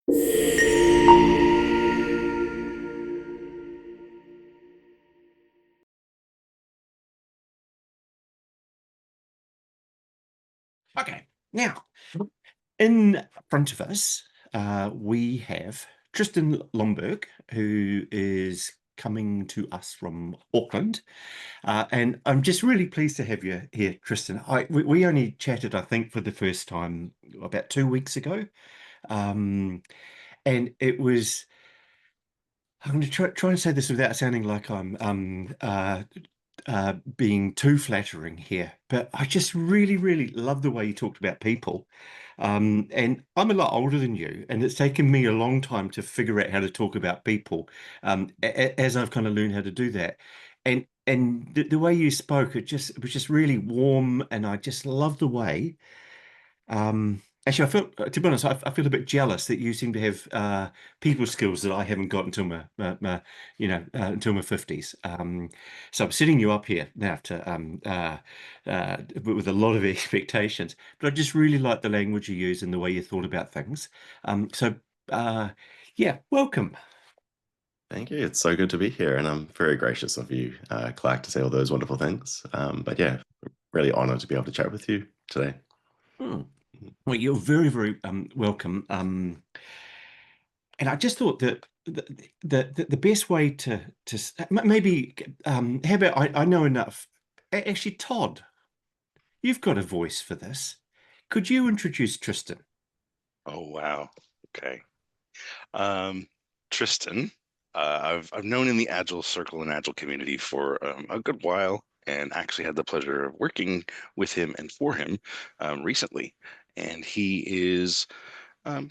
Okay, now in front of us, we have Tristan Lomberg, who is coming to us from Auckland. And I'm just really pleased to have you here, Tristan. We only chatted, I think, for the first time about 2 weeks ago. Um, and it was, I'm going to try and say this without sounding like I'm being too flattering here, but I just really, really love the way you talked about people. And I'm a lot older than you, and it's taken me a long time to figure out how to talk about people, as I've kind of learned how to do that. And the way you spoke, it was just really warm, and I just love the way. Actually, I feel, to be honest, I feel a bit jealous that you seem to have people skills that I haven't got until until my 50s. So I'm setting you up here now to with a lot of expectations. But I just really like the language you use and the way you thought about things. So uh, yeah, welcome. Thank you. It's so good to be here, and I'm very gracious of you, Clark, to say all those wonderful things. But yeah, really honored to be able to chat with you today. Hmm. Well, you're very, very welcome. And I just thought that the best way maybe how about I know enough. Actually, Todd, you've got a voice for this. Could you introduce Tristan? Oh wow. Okay. Um, Tristan, I've known in the Agile circle and Agile community for a good while, and actually had the pleasure of working with him and for him recently. And he is,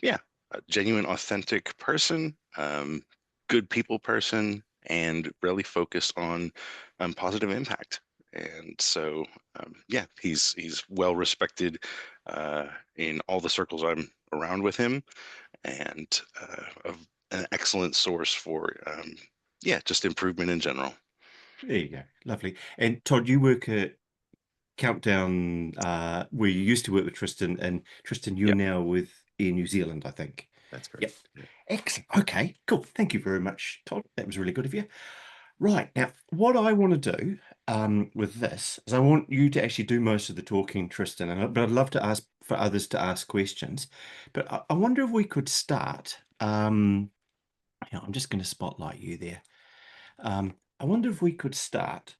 yeah, a genuine, authentic person, good people person, and really focused on positive impact. And so, yeah, he's well respected in all the circles I'm around with him, and an excellent source for yeah, just improvement in general. There you go. Lovely. And Todd, you work at Countdown, where you used to work with Tristan, and Tristan, you're Yep. now with Air New Zealand, I think. That's Yep. correct. Yeah. Excellent. Okay, cool. Thank you very much, Todd. That was really good of you. Right. Now, what I want to do with this is I want you to actually do most of the talking, Tristan, but I'd love to ask for others to ask questions. But I wonder if we could start. I'm just going to spotlight you there. I wonder if we could start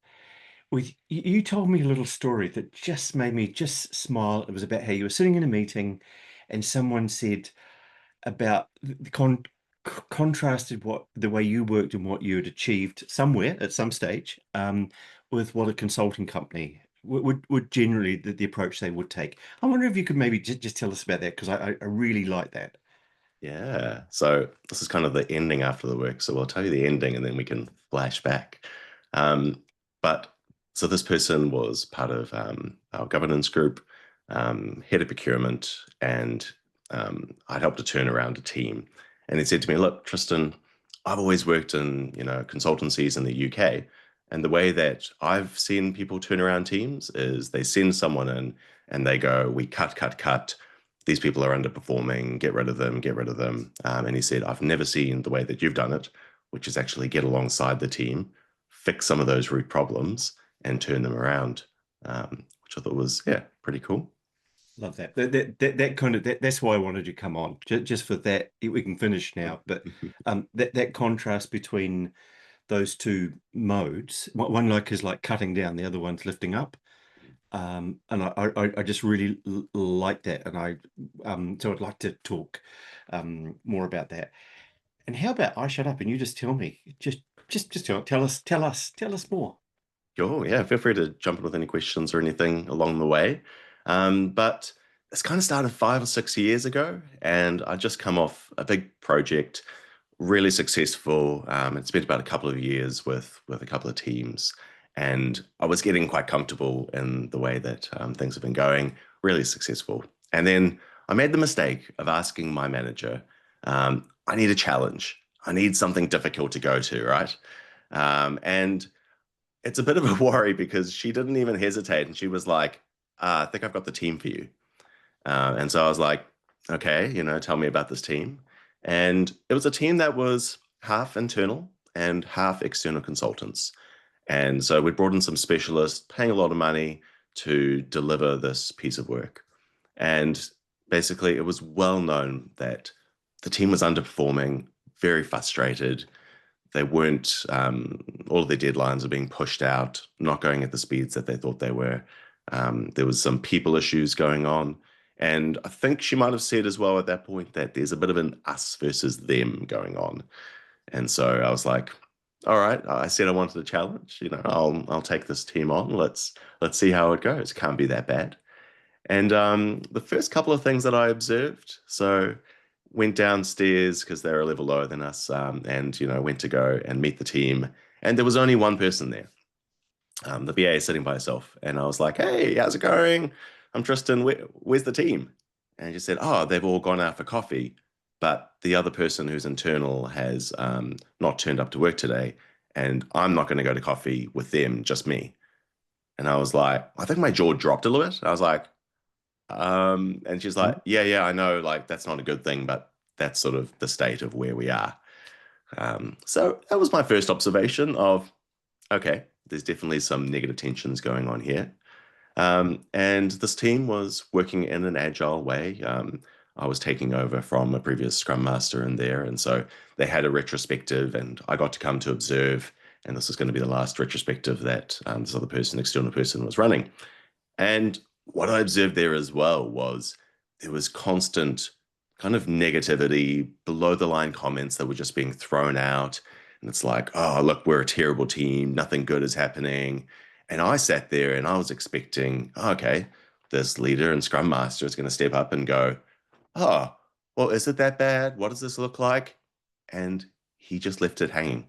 with you told me a little story that just made me just smile. It was about how you were sitting in a meeting and someone said about contrasted what the way you worked and what you had achieved somewhere at some stage, with what a consulting company would generally the approach they would take. I wonder if you could maybe just tell us about that, because I really like that. Yeah. So this is kind of the ending after the work. So I'll tell you the ending, and then we can flash back. Um, but so this person was part of our governance group, head of procurement, and I'd helped to turn around a team. And he said to me, "Look, Tristan, I've always worked in consultancies in the UK, and the way that I've seen people turn around teams is they send someone in and they go, 'We cut, cut, cut. These people are underperforming. Get rid of them. Get rid of them.'" And he said, "I've never seen the way that you've done it, which is actually get alongside the team, fix some of those root problems, and turn them around." Which I thought was, yeah, pretty cool. Love that. That kind of that's why I wanted you to come on. Just for that. We can finish now, but that contrast between those two modes, one like is like cutting down, the other one's lifting up. And I just really like that, and so I'd like to talk more about that. And how about I shut up and you just tell me, just tell us more. Sure, yeah. Feel free to jump in with any questions or anything along the way. But it's kind of started 5 or 6 years ago, and I just come off a big project, really successful. It spent about a couple of years with a couple of teams, and I was getting quite comfortable in the way that things have been going, really successful. And then I made the mistake of asking my manager, "I need a challenge. I need something difficult to go to, right?" And it's a bit of a worry because she didn't even hesitate, and she was like, "I think I've got the team for you." And so I was like, "Okay, tell me about this team." And it was a team that was half internal and half external consultants. And so we brought in some specialists paying a lot of money to deliver this piece of work. And basically, it was well known that the team was underperforming, very frustrated. They weren't, all of their deadlines are being pushed out, not going at the speeds that they thought they were. There was some people issues going on. And I think she might have said as well at that point that there's a bit of an us versus them going on. And so I was like, all right, I said I wanted a challenge. I'll take this team on. Let's see how it goes. Can't be that bad. And the first couple of things that I observed, so went downstairs because they're a level lower than us, and went to go and meet the team, and there was only one person there. The BA is sitting by herself, and I was like, "Hey, how's it going? I'm Tristan. Where's the team?" And she said, "Oh, they've all gone out for coffee, but the other person who's internal has not turned up to work today, and I'm not going to go to coffee with them, just me." And I was like, I think my jaw dropped a little bit. I was like, and she's like, Mm. yeah, I know, like that's not a good thing, but that's sort of the state of where we are. So that was my first observation of, okay, there's definitely some negative tensions going on here. And this team was working in an agile way. I was taking over from a previous Scrum Master in there, and so they had a retrospective, and I got to come to observe. And this was going to be the last retrospective that this other person, external person, was running. And what I observed there as well was there was constant kind of negativity, below the line comments that were just being thrown out. And it's like, oh, look, we're a terrible team. Nothing good is happening. And I sat there and I was expecting, okay, this leader and scrum master is going to step up and go, oh, well, is it that bad? What does this look like? And he just left it hanging.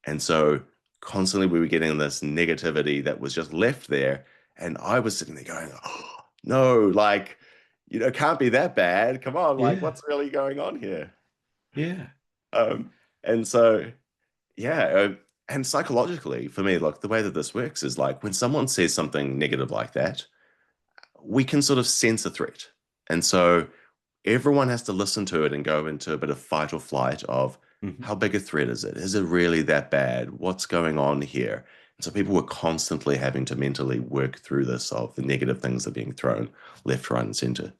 And so constantly we were getting this negativity that was just left there. And I was sitting there going, oh, no, like, it can't be that bad. Come on, like, Yeah, what's really going on here? yeah, Um, and so, yeah. And psychologically, for me, like, the way that this works is like when someone says something negative like that, we can sort of sense a threat. And so everyone has to listen to it and go into a bit of fight or flight of hmm how big a threat is it? Is it really that bad? What's going on here? And so people were constantly having to mentally work through this of the negative things that are being thrown left, right, and center.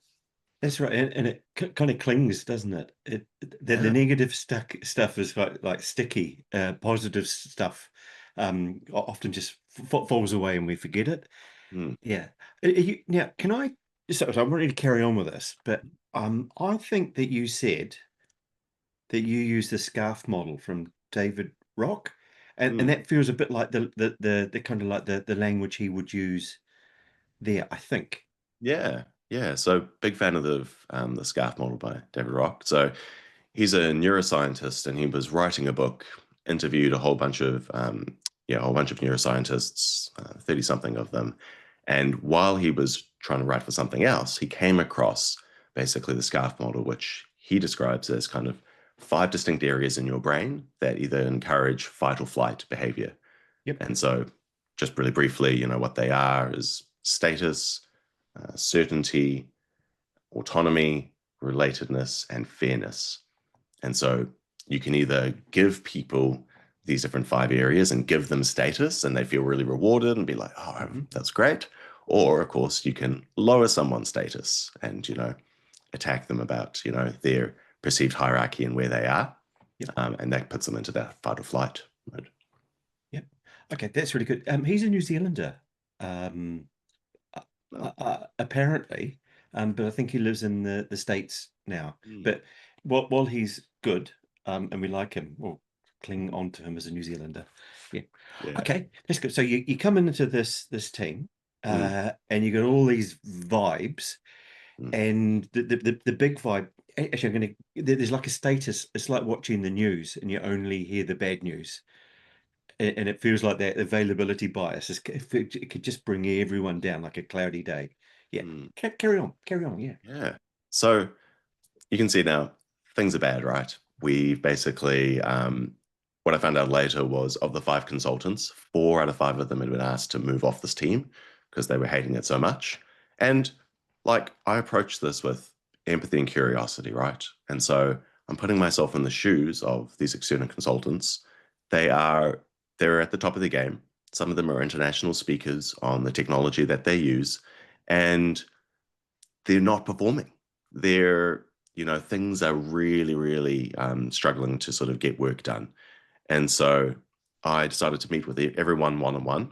That's right, and it kind of clings, doesn't it? The Yeah. negative stuff is like sticky. Positive stuff often just falls away and we forget it. Mm. Yeah. Now, can I? So I'm ready to carry on with this, but I think that you said that you use the scarf model from David Rock, and Mm. that feels a bit like the kind of like the language he would use there, I think. Yeah. Yeah. So big fan of the scarf model by David Rock. So he's a neuroscientist and he was writing a book, interviewed a whole bunch of a whole bunch of neuroscientists, 30 something of them. And while he was trying to write for something else, he came across basically the scarf model, which he describes as kind of five distinct areas in your brain that either encourage fight or flight behavior. Yep. And so, just really briefly, what they are is status, certainty, autonomy, relatedness, and fairness. And so you can either give people these different five areas and give them status and they feel really rewarded and be like, oh, hmm that's great. Or, of course, you can lower someone's status and, attack them about, their perceived hierarchy and where they are. Yep. And that puts them into that fight or flight mode. Yep. Okay, that's really good. He's a New Zealander, um, Oh, apparently, but I think he lives in the States now. mm, But while he's good, and we like him, we'll cling on to him as a New Zealander. Yeah. yeah. Okay, that's good. So you come into this team, Mm, and you got all these vibes, mm, and the big vibe. Actually, there's like a status. It's like watching the news, and you only hear the bad news, and it feels like that availability bias it could just bring everyone down like a cloudy day. Yeah. mm, Carry on. Yeah. yeah. So you can see now things are bad, right? We basically, what I found out later was of the five consultants, four out of five of them had been asked to move off this team because they were hating it so much. And like I approached this with empathy and curiosity, right? And so I'm putting myself in the shoes of these external consultants. They're at the top of the game. Some of them are international speakers on the technology that they use, and they're not performing. They're, things are really, really struggling to sort of get work done. And so I decided to meet with everyone one-on-one.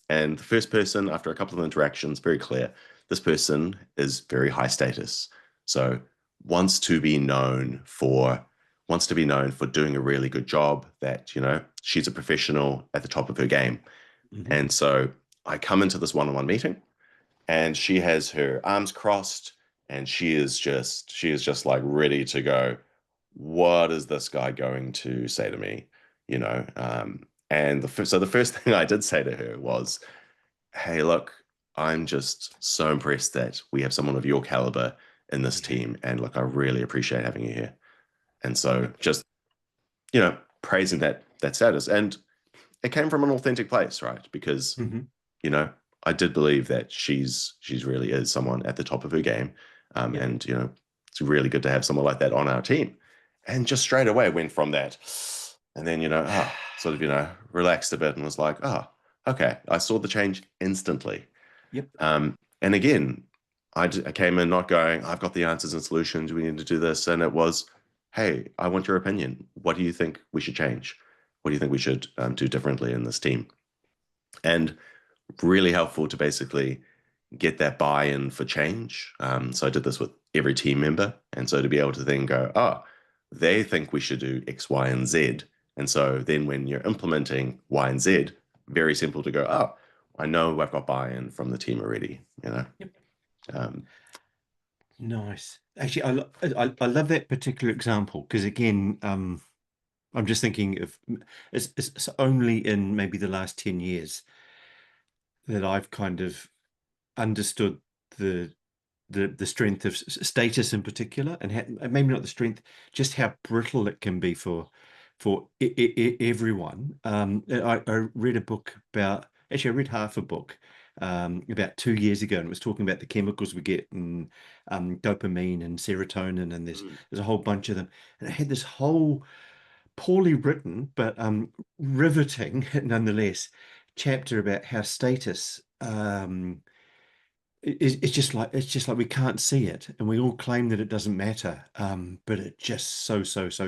And the first person, after a couple of interactions, very clear, this person is very high status. So wants to be known for doing a really good job, that, she's a professional at the top of her game. Mhm. And so I come into this one-on-one meeting, and she has her arms crossed, and she is just like ready to go. What is this guy going to say to me? You know, and so the first thing I did say to her was, "Hey, look, I'm just so impressed that we have someone of your caliber in this Yeah. team, and look, I really appreciate having you here." And so Yep. just, praising that status, and it came from an authentic place, right? Because Hmm. you know, I did believe that she's really is someone at the top of her game, Yep. and it's really good to have someone like that on our team. And just straight away went from that, and then sort of relaxed a bit and was like, oh, okay, I saw the change instantly. Yep. And again, I came in not going, I've got the answers and solutions. We need to do this, and it was, hey, I want your opinion. What do you think we should change? What do you think we should do differently in this team? And really helpful to basically get that buy-in for change. So I did this with every team member. And so to be able to then go, oh, they think we should do X, Y, and Z. And so then when you're implementing Y and Z, very simple to go, oh, I know I've got buy-in from the team already. Yep. Um, Nice. Actually, I love that particular example because again, I'm just thinking of it's only in maybe the last 10 years that I've kind of understood the the strength of status in particular, and maybe not the strength, just how brittle it can be for everyone. I read a book about, actually I read half a book about 2 years ago, and it was talking about the chemicals we get, and dopamine and serotonin, and there's a whole bunch of them, and it had this whole poorly written but riveting nonetheless chapter about how status it's just like we can't see it, and we all claim that it doesn't matter, but it just so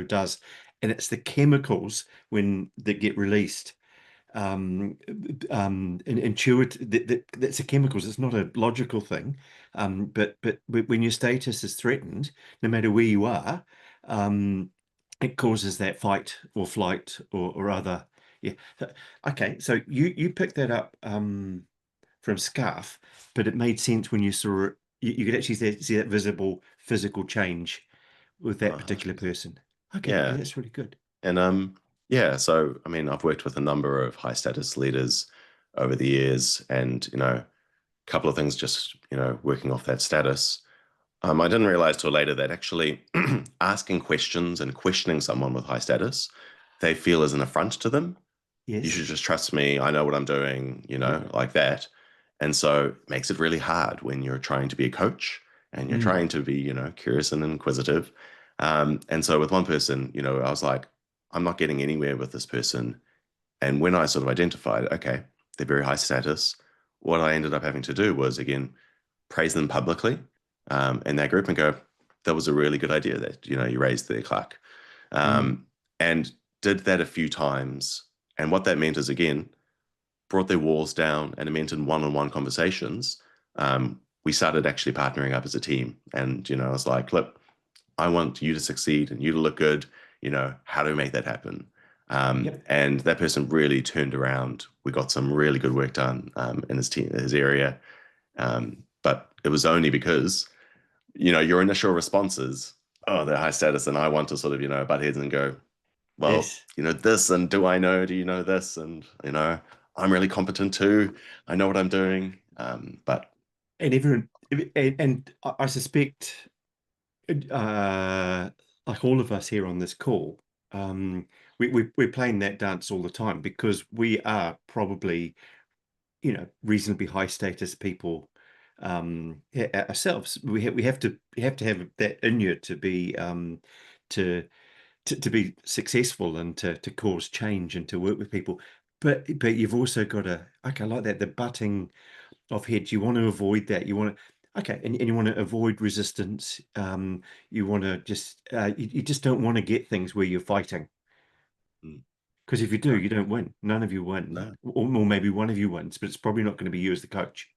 does. And it's the chemicals when that get released, and intuitive, that's the chemicals. It's not a logical thing, but when your status is threatened, no matter where you are, um, it causes that fight or flight or other. Yeah. Okay, so you picked that up from Scarf, but it made sense when you saw it. You could actually see that visible physical change with that particular 100%. person. Okay, Yeah. that's really good. And yeah, so I mean, I've worked with a number of high status leaders over the years, and a couple of things just working off that status. I didn't realize till later that actually asking questions and questioning someone with high status, they feel is an affront to them. You Yes. should just trust me. I know what I'm doing, Yep. like that. And so it makes it really hard when you're trying to be a coach and you're Mm. trying to be, curious and inquisitive. And so with one person, I was like, I'm not getting anywhere with this person. And when I sort of identified, okay, they're very high status, what I ended up having to do was, again, praise them publicly in that group and go, that was a really good idea that, you raised their clock. Mm. And did that a few times. And what that meant is, again, brought their walls down, and it meant in one-on-one conversations, we started actually partnering up as a team. And, I was like, look, I want you to succeed and you to look good. How do we make that happen? Yep. And that person really turned around. We got some really good work done in his team, his area. But it was only because, your initial responses, oh, they're high status, and I want to sort of, butt heads and go, well, Yes. this, and do you know this? And, I'm really competent too. I know what I'm doing. But And everyone, and I suspect, uh, like all of us here on this call, we're playing that dance all the time because we are probably, reasonably high status people ourselves. We have to have that in you to be to be successful and to cause change and to work with people. But you've also got to, okay, I like that, the butting of heads. You want to avoid that. You want to, okay, and you want to avoid resistance. You want to just, you just don't want to get things where you're fighting. Mm. Because if you do, you don't win. None of you win. No, Or maybe one of you wins, but it's probably not going to be you as the coach.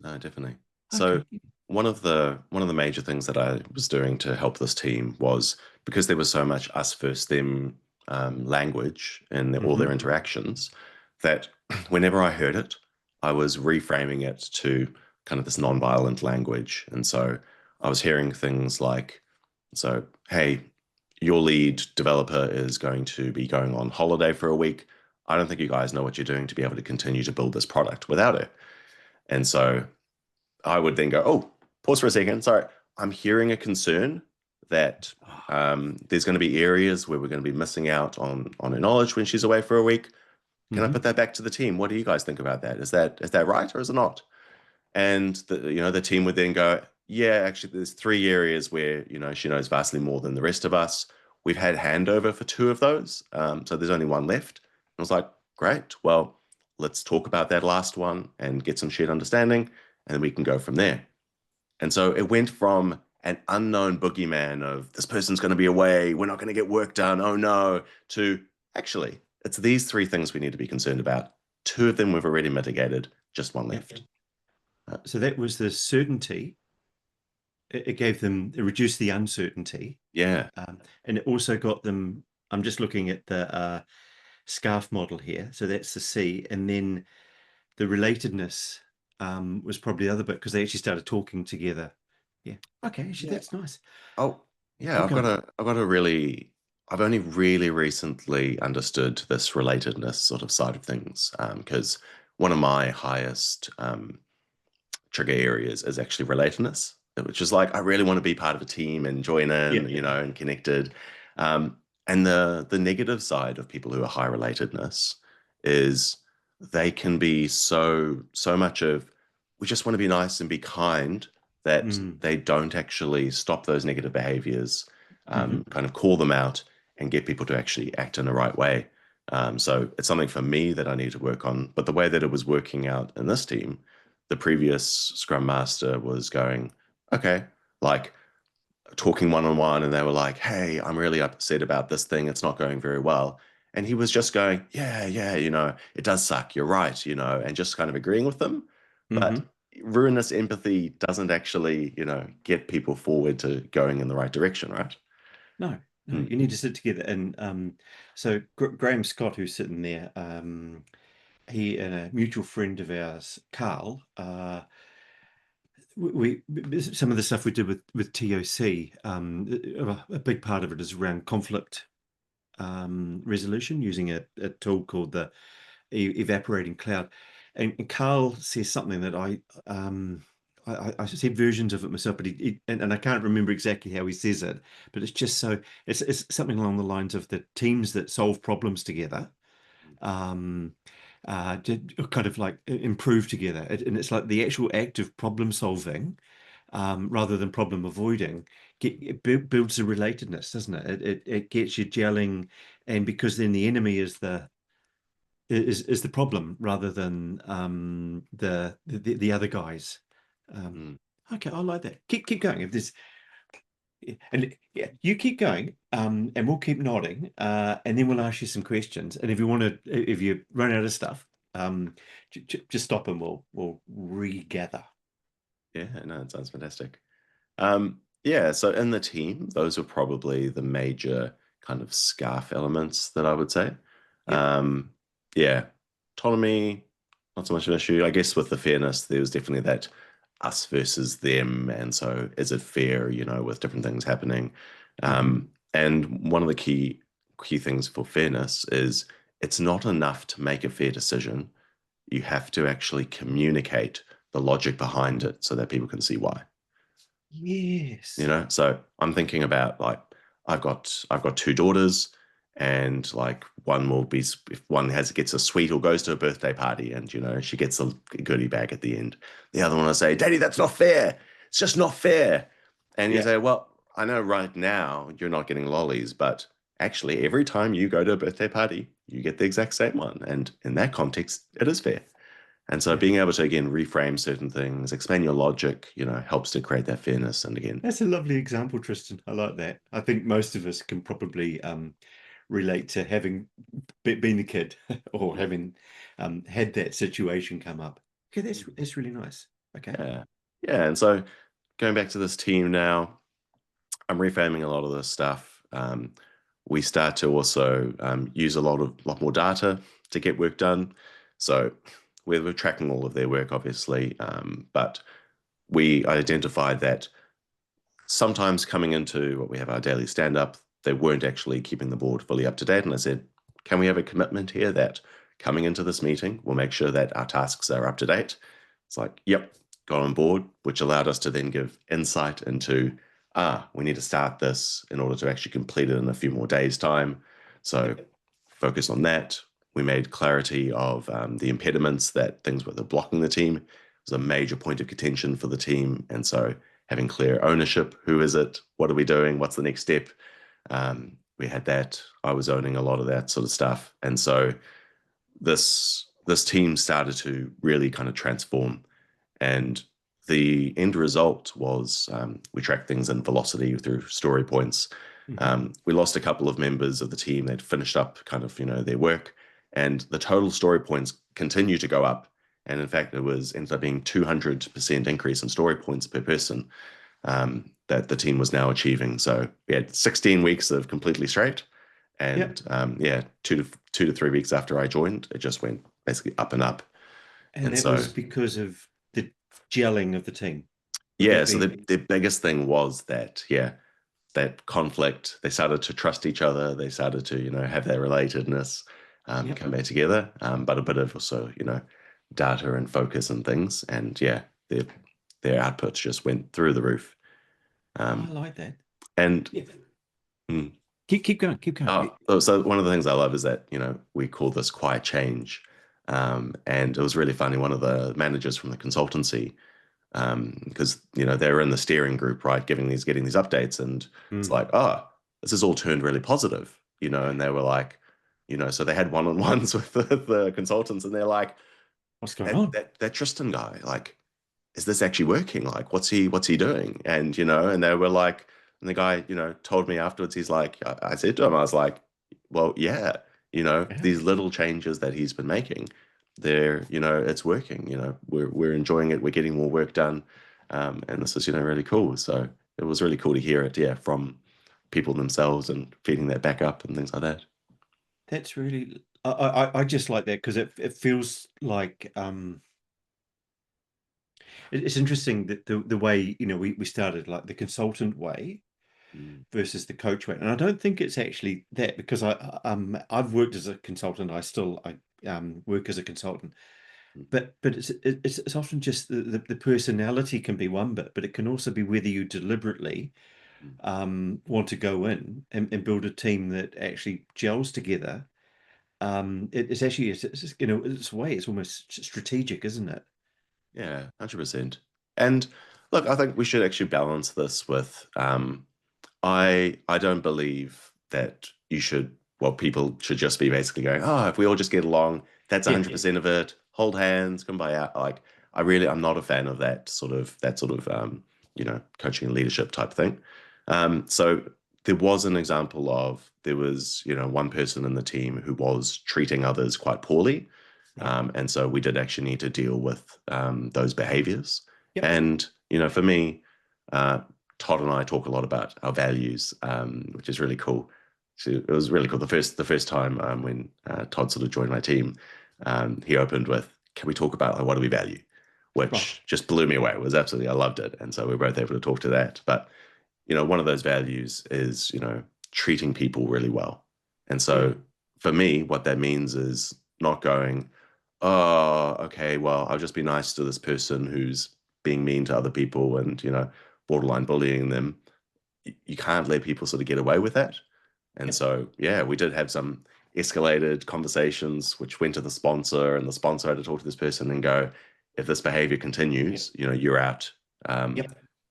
no, definitely. So Okay. one of the major things that I was doing to help this team was because there was so much us versus them language in all their interactions, that whenever I heard it, I was reframing it to kind of this non-violent language. And so I was hearing things like, so, hey, your lead developer is going to be going on holiday for a week. I don't think you guys know what you're doing to be able to continue to build this product without it. And so I would then go, oh, pause for a second. Sorry, I'm hearing a concern that there's going to be areas where we're going to be missing out on her knowledge when she's away for a week. Can I put that back to the team? What do you guys think about that? Is that right or is it not? And the team would then go, yeah, actually, there's 3 areas where she knows vastly more than the rest of us. We've had handover for 2 of those, so there's only 1 left. I was like, great. Well, let's talk about that last one and get some shared understanding, and then we can go from there. And so it went from an unknown boogeyman of this person's going to be away, we're not going to get work done, oh no, to actually, it's these 3 things we need to be concerned about. 2 of them we've already mitigated, just 1 left. So that was the certainty. It gave them, it reduced the uncertainty. Yeah. And it also got them, I'm just looking at the scarf model here. So that's the C. And then the relatedness was probably the other bit because they actually started talking together. Yeah. Okay. Actually, that's nice. Oh, yeah. Keep going. I've only really recently understood this relatedness sort of side of things, because one of my highest trigger areas is actually relatedness, which is like I really want to be part of a team and join in, and connected. And the negative side of people who are high relatedness is they can be so much of we just want to be nice and be kind that they don't actually stop those negative behaviors, kind of call them out and get people to actually act in the right way. So it's something for me that I need to work on. But the way that it was working out in this team, the previous Scrum Master was going, okay, like talking one-on-one, and they were like, hey, I'm really upset about this thing. It's not going very well. And he was just going, yeah, it does suck. You're right, and just kind of agreeing with them. But ruinous empathy doesn't actually, get people forward to going in the right direction, right? No, you need to sit together. And so Graham Scott, who's sitting there, he and a mutual friend of ours, Carl, we some of the stuff we did with TOC, a big part of it is around conflict resolution using a tool called the evaporating cloud. And Carl says something that I said versions of it myself, but and I can't remember exactly how he says it, but it's just so it's something along the lines of the teams that solve problems together to kind of like improve together. And it's like the actual act of problem solving rather than problem avoiding builds a relatedness, doesn't it? It gets you gelling, and because then the enemy is the problem rather than the other guys. Okay, I like that. Keep going. If there's and yeah, you keep going, and we'll keep nodding, and then we'll ask you some questions. And if you run out of stuff, just stop and we'll regather. Yeah, no, it sounds fantastic. Yeah, so in the team, those are probably the major kind of scarf elements that I would say. Yep. Yeah, autonomy, not so much an issue. I guess with the fairness, there was definitely that us versus them, and so is it fair, with different things happening. And one of the key things for fairness is it's not enough to make a fair decision. You have to actually communicate the logic behind it so that people can see why. Yes. So I'm thinking about like I've got 2 daughters, and like one will be, if one gets a sweet or goes to a birthday party and she gets a goodie bag at the end, the other one will say, Daddy, that's not fair, it's just not fair. And you say, well, I know right now you're not getting lollies, but actually every time you go to a birthday party, you get the exact same one. And in that context, it is fair. And so Yeah. being able to, again, reframe certain things, explain your logic, helps to create that fairness. And again, That's a lovely example, Tristan. I like that. I think most of us can probably relate to having been a kid or having had that situation come up. Okay, that's really nice. Okay. yeah. Yeah. And so going back to this team now, I'm reframing a lot of this stuff. We start to also use a lot more data to get work done. So we're tracking all of their work, obviously, but we identified that sometimes coming into what we have our daily stand-up, they weren't actually keeping the board fully up to date. And I said, can we have a commitment here that coming into this meeting, we'll make sure that our tasks are up to date? It's like, yep, got on board, which allowed us to then give insight into, we need to start this in order to actually complete it in a few more days' time. So focus on that. We made clarity of the impediments, that things were blocking the team. It was a major point of contention for the team. And so having clear ownership, who is it? What are we doing? What's the next step? We had that. I was owning a lot of that sort of stuff. And so this team started to really kind of transform. And the end result was we tracked things in velocity through story points. We lost a couple of members of the team that finished up kind of their work, and the total story points continue to go up. And in fact, ended up being 200% increase in story points per person that the team was now achieving. So we had 16 weeks of completely straight, and yeah, 2 to 3 weeks after I joined, it just went basically up and up. And that so was because of the gelling of the team. Would yeah, that so be? the biggest thing was that, yeah, that conflict. They started to trust each other. They started to, have that relatedness come back together. But a bit of also, data and focus and things. And yeah, their outputs just went through the roof. I like that. And Yeah. mm, Keep going. Keep going. so one of the things I love is that, we call this quiet change. And it was really funny. One of the managers from the consultancy, because they're in the steering group, right, getting these updates, and it's like, oh, this has all turned really positive, and they were like, so they had one-on-ones with the consultants, and they're like, What's going on? that Tristan guy, like, is this actually working? Like, what's he doing? And and they were like, and the guy, told me afterwards, he's like, I said to him, I was like, well, yeah, these little changes that he's been making, they're, it's working. We're enjoying it. We're getting more work done, and this is, really cool. So it was really cool to hear it, yeah, from people themselves and feeding that back up and things like that. That's really. I just like that because it feels like it's interesting that the way we started like the consultant way versus the coach way, and I don't think it's actually that because I've worked as a consultant. I work as a consultant, but it's often just the personality can be one bit, but it can also be whether you deliberately want to go in and build a team that actually gels together. It's actually it's a way it's almost strategic, isn't it? Yeah, 100%. And look, I think we should actually balance this with I don't believe that people should just be basically going, oh, if we all just get along, that's Yeah, 100% of it. Hold hands, come by out. Like, I'm not a fan of that sort of coaching and leadership type thing. So there was an example of there was, one person in the team who was treating others quite poorly. And so we did actually need to deal with those behaviors. yep. And, for me, Todd and I talk a lot about our values, which is really cool. So it was really cool. The first time when Todd sort of joined my team, he opened with, "Can we talk about like, what do we value?" Which just blew me away. It was absolutely, I loved it, and so we were both able to talk to that. But one of those values is treating people really well, and so for me, what that means is not going, "Oh, okay, well, I'll just be nice to this person who's being mean to other people and borderline bullying them." You can't let people sort of get away with that. And so, yeah, we did have some escalated conversations, which went to the sponsor, and the sponsor had to talk to this person and go, if this behavior continues, you're out.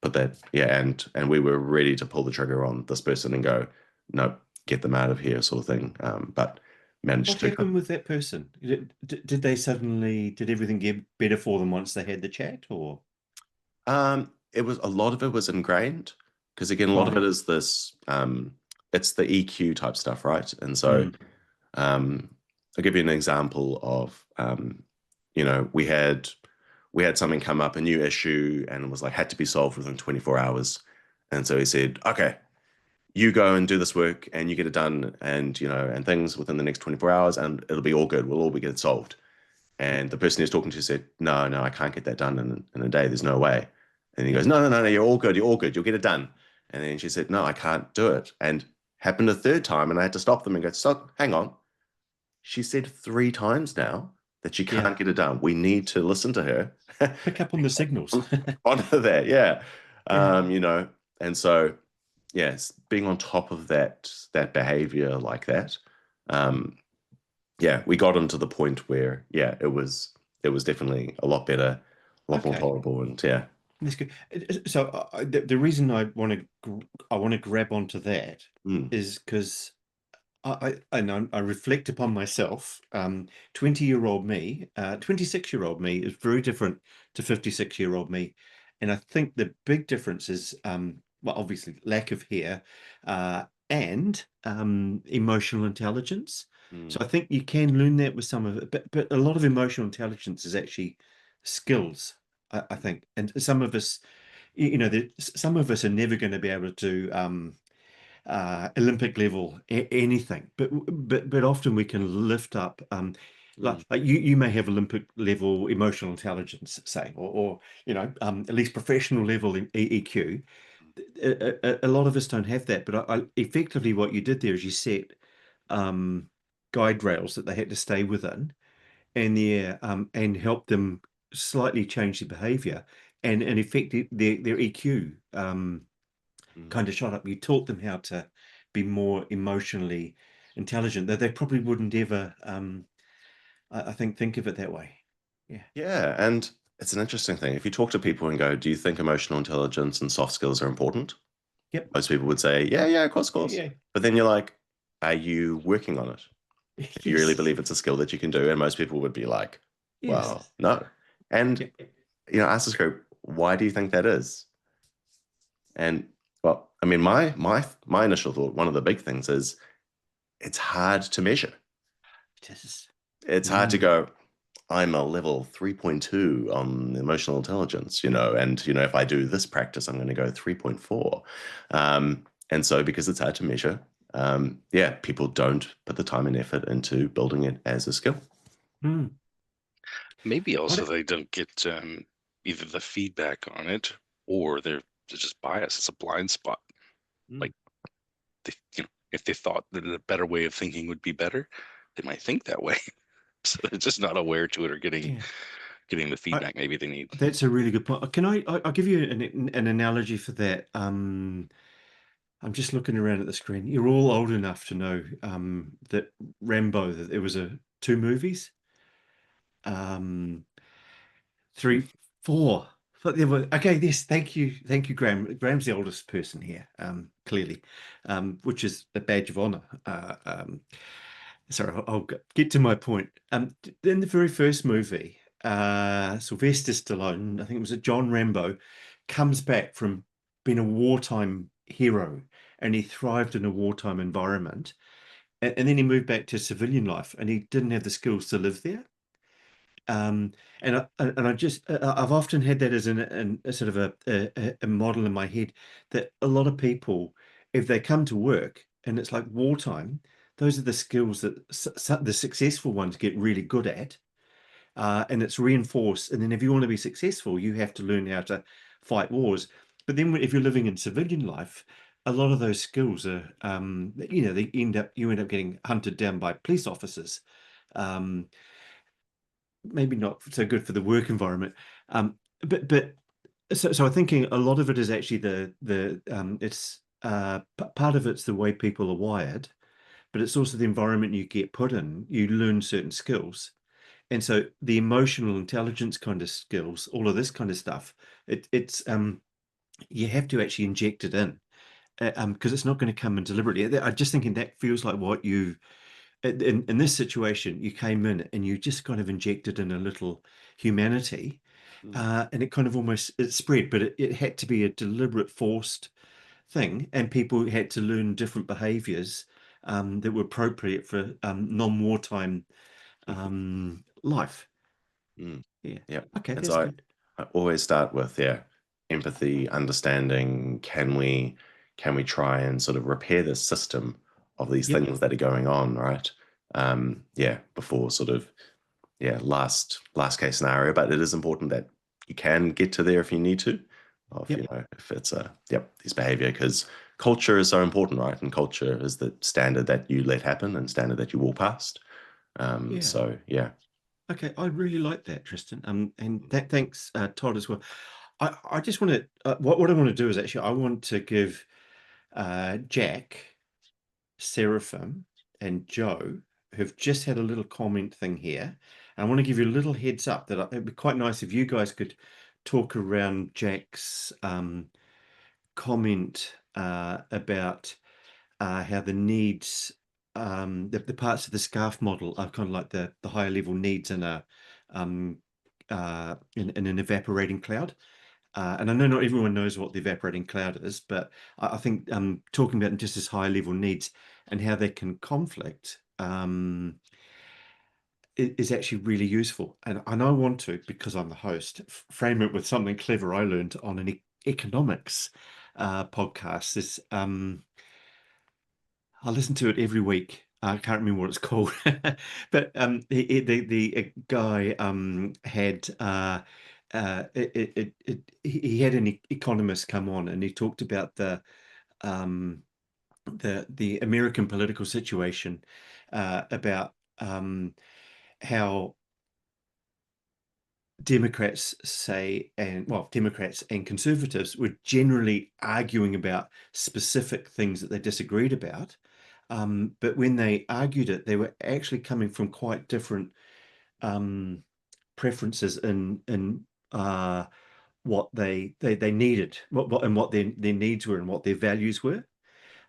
put that, yeah, and we were ready to pull the trigger on this person and go, nope, get them out of here, sort of thing. But managed What to. happened with that person? Did they suddenly, did everything get better for them once they had the chat, or? It was a lot of it was ingrained because again, a lot of Right. it is this. It's the EQ type stuff, right? And so, Mm. um, I'll give you an example of, we had something come up, a new issue, and it was like had to be solved within 24 hours. And so he said, okay, you go and do this work and you get it done and and things within the next 24 hours and it'll be all good. We'll all be get it solved. And the person he was talking to said, no, no, I can't get that done in a day. There's no way. And he Yeah. goes, no, no, no, no, you're all good. You're all good. You'll get it done. And then she said, no, I can't do it. And happened a third time. And I had to stop them and go, stop, hang on. She said 3 times now that she Yeah. can't get it done. We need to listen to her. Pick up on the signals. Honor that. Yeah. Yeah. And so, yes, being on top of that behavior like that, um, yeah, we got him to the point where, yeah, it was definitely a lot better, a lot more Okay. tolerable, and yeah. That's good. So the reason I want to grab onto that Mm, is because I know I reflect upon myself. 20-year-old me, 26-year-old me is very different to 56-year-old me. And I think the big difference is, well, obviously lack of hair, and emotional intelligence. So mm, I think you can learn that with some of it, but a lot of emotional intelligence is actually skills, I think. And some of us, some of us are never going to be able to Olympic level anything, but often we can lift up, mm, like you may have Olympic level emotional intelligence, say, or at least professional level in EQ. A lot of us don't have that, but effectively what you did there is you set um, guide rails that they had to stay within, and help them slightly change their behavior, and affect their EQ. mm. Kind of shot up. You taught them how to be more emotionally intelligent, though they probably wouldn't ever, I think of it that way. Yeah. Yeah, and it's an interesting thing. If you talk to people and go, "Do you think emotional intelligence and soft skills are important?" Yep. Most people would say, "Yeah, yeah, of course, of Yeah. course." Yeah. But then you're like, "Are you working on it? If you really Yes. believe it's a skill that you can do?" And most people would be like, Yes. "Well, no." And Yep. ask this group, "Why do you think that is?" And well, I mean, my initial thought, one of the big things is it's hard to measure. It is. It's hard to Mm. go, I'm a level 3.2 on emotional intelligence, and if I do this practice, I'm going to go 3.4. And so because it's hard to measure, yeah, people don't put the time and effort into building it as a skill. Mm. Maybe What? also they don't get either the feedback on it or they're just biased. It's a blind spot. Mm. Like if they thought that a better way of thinking would be better, they might think that way. So they're just not aware to it or getting Yeah. getting the I, feedback maybe they need. that's a really good point. Can I'll give you an analogy for that. I'm just looking around at the screen. You're all old enough to know that Rambo, that there was two movies. Um, three, four. But there were, okay, yes, thank you, Graham. Graham's the oldest person here, clearly, which is a badge of honor. Sorry, I'll get to my point. In the very first movie, Sylvester Stallone, I think it was a John Rambo, comes back from being a wartime hero, and he thrived in a wartime environment, and then he moved back to civilian life, and he didn't have the skills to live there. Um, and I just I've often had that as a sort of a model in my head, that a lot of people, if they come to work and it's like wartime, those are the skills that the successful ones get really good at, and it's reinforced. And then if you want to be successful, you have to learn how to fight wars. But then if you're living in civilian life, a lot of those skills are, you end up getting hunted down by police officers. Um, Maybe not so good for the work environment. But so I'm thinking a lot of it is actually the it's part of it's the way people are wired, but it's also the environment you get put in. You learn certain skills, and so the emotional intelligence kind of skills, all of this kind of stuff. It's you have to actually inject it in, because it's not going to come in deliberately. I'm just thinking that feels like what you, in this situation, you came in and you just kind of injected in a little humanity, Mm. and it kind of almost it spread, but it had to be a deliberate, forced thing, and people had to learn different behaviors that were appropriate for non-wartime life. Mm. Yeah. Yep. Okay, And that's so good. I always start with, yeah, empathy, understanding. Can we try and sort of repair the system of these Yep. things that are going on, right? Yeah, before sort of, yeah, last case scenario. But it is important that you can get to there if you need to, of, Yep. if it's these behavior, because culture is so important, right? And culture is the standard that you let happen and standard that you walk past. Yeah. So yeah. Okay, I really like that, Tristan. And that thanks, Todd, as well. I just want to what I want to do is actually I want to give Jack, Seraphim, and Joe, who've just had a little comment thing here. And I want to give you a little heads up that it'd be quite nice if you guys could talk around Jack's comment about how the needs, the parts of the scarf model are kind of like the higher level needs in a in an evaporating cloud. And I know not everyone knows what the evaporating cloud is, but I think talking about just as high level needs and how they can conflict is actually really useful. And I want to, because I'm the host, frame it with something clever I learned on an economics podcast. This I listen to it every week. I can't remember what it's called, but the guy had he had an economist come on, and he talked about um, the American political situation, about how Democrats say, and well, Democrats and conservatives were generally arguing about specific things that they disagreed about. But when they argued it, they were actually coming from quite different um, preferences in what they needed, what their needs were and what their values were.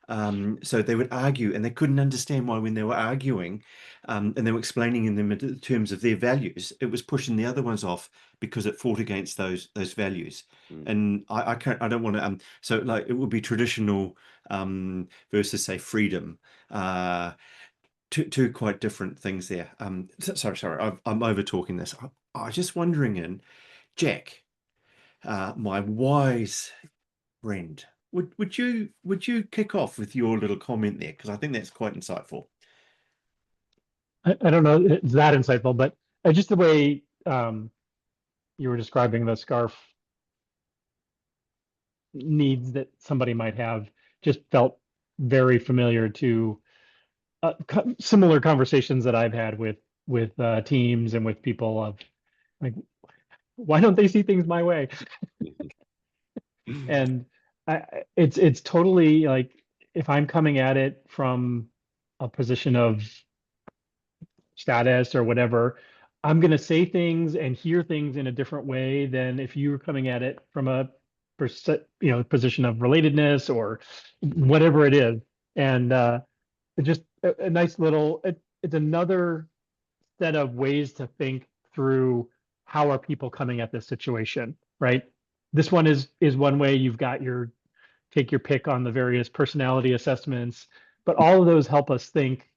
So they would argue, and they couldn't understand why when they were arguing, and they were explaining in them in terms of their values, it was pushing the other ones off because it fought against those values. Mm. And I can't, I don't want to. So like it would be traditional versus say freedom. Two quite different things there. Sorry, I'm over talking this. I was just wondering, in Jack, my wise friend. Would you kick off with your little comment there? Because I think that's quite insightful. I don't know if it's that insightful, but just the way you were describing the scarf needs that somebody might have just felt very familiar to similar conversations that I've had with teams and with people of like, why don't they see things my way? And it's totally like if I'm coming at it from a position of status or whatever, I'm going to say things and hear things in a different way than if you were coming at it from a position of relatedness or whatever it is. And just a nice little it's another set of ways to think through how are people coming at this situation, right? This one is one way. You've got your take your pick on the various personality assessments, but all of those help us think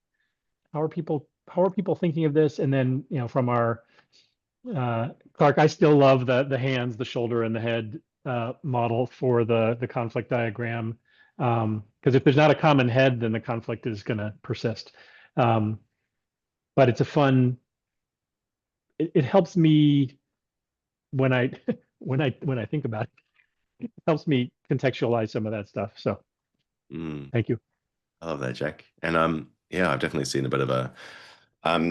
how are people thinking of this? And then, from our Clark, I still love the hands, the shoulder, and the head model for the conflict diagram. Because if there's not a common head, then the conflict is going to persist. Um, but it's a fun. It helps me when I when I think about it. It helps me contextualize some of that stuff. So Mm. thank you. I love that, Jack. And yeah, I've definitely seen a bit of a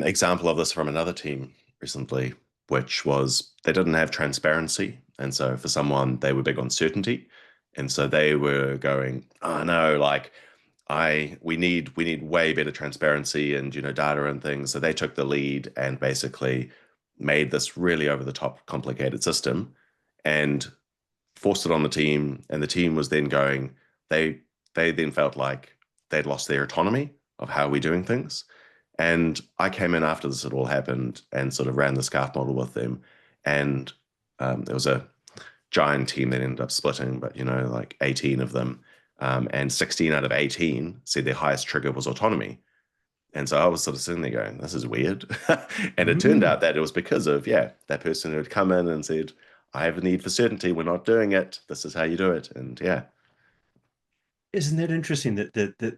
example of this from another team recently, which was they didn't have transparency, and so for someone they were big on certainty, and so they were going, "Oh no, like we need way better transparency and data and things." So they took the lead and basically made this really over the top complicated system, and forced it on the team, and the team was then going, they then felt like they'd lost their autonomy of how we're doing things. And I came in after this had all happened and sort of ran the scarf model with them. And there was a giant team that ended up splitting, but like 18 of them, and 16 out of 18 said their highest trigger was autonomy. And so I was sort of sitting there going, this is weird. And it turned out that it was because of, that person who had come in and said, I have a need for certainty. We're not doing it. This is how you do it. And Isn't that interesting that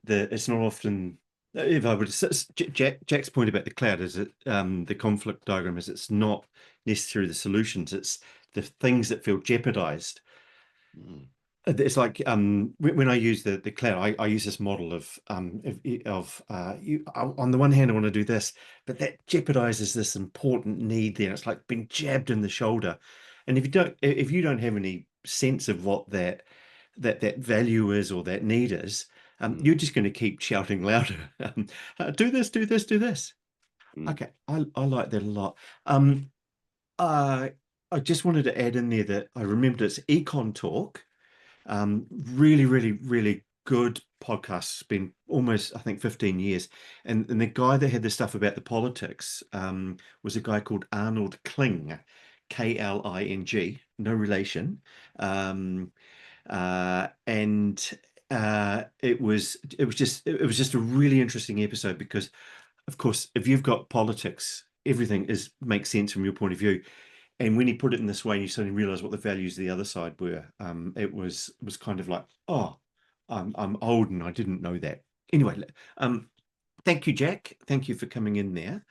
it's not often, if I would, Jack's point about the cloud is that the conflict diagram is it's not necessarily the solutions, it's the things that feel jeopardized. It's like when I use the cloud, I use this model of you, on the one hand I want to do this, but that jeopardizes this important need there. It's like being jabbed in the shoulder, and if you don't have any sense of what that value is or that need is, you're just going to keep shouting louder. Do this, do this, do this. Okay, I like that a lot. I just wanted to add in there that I remembered it's Econ Talk. Really, really, really good podcast. It's been almost, I think, 15 years. And the guy that had the stuff about the politics was a guy called Arnold Kling, Kling, no relation. And it was just a really interesting episode because, of course, if you've got politics, everything makes sense from your point of view. And when he put it in this way, you suddenly realize what the values of the other side were. It was kind of like, oh, I'm old and I didn't know that. Anyway, thank you, Jack. Thank you for coming in there.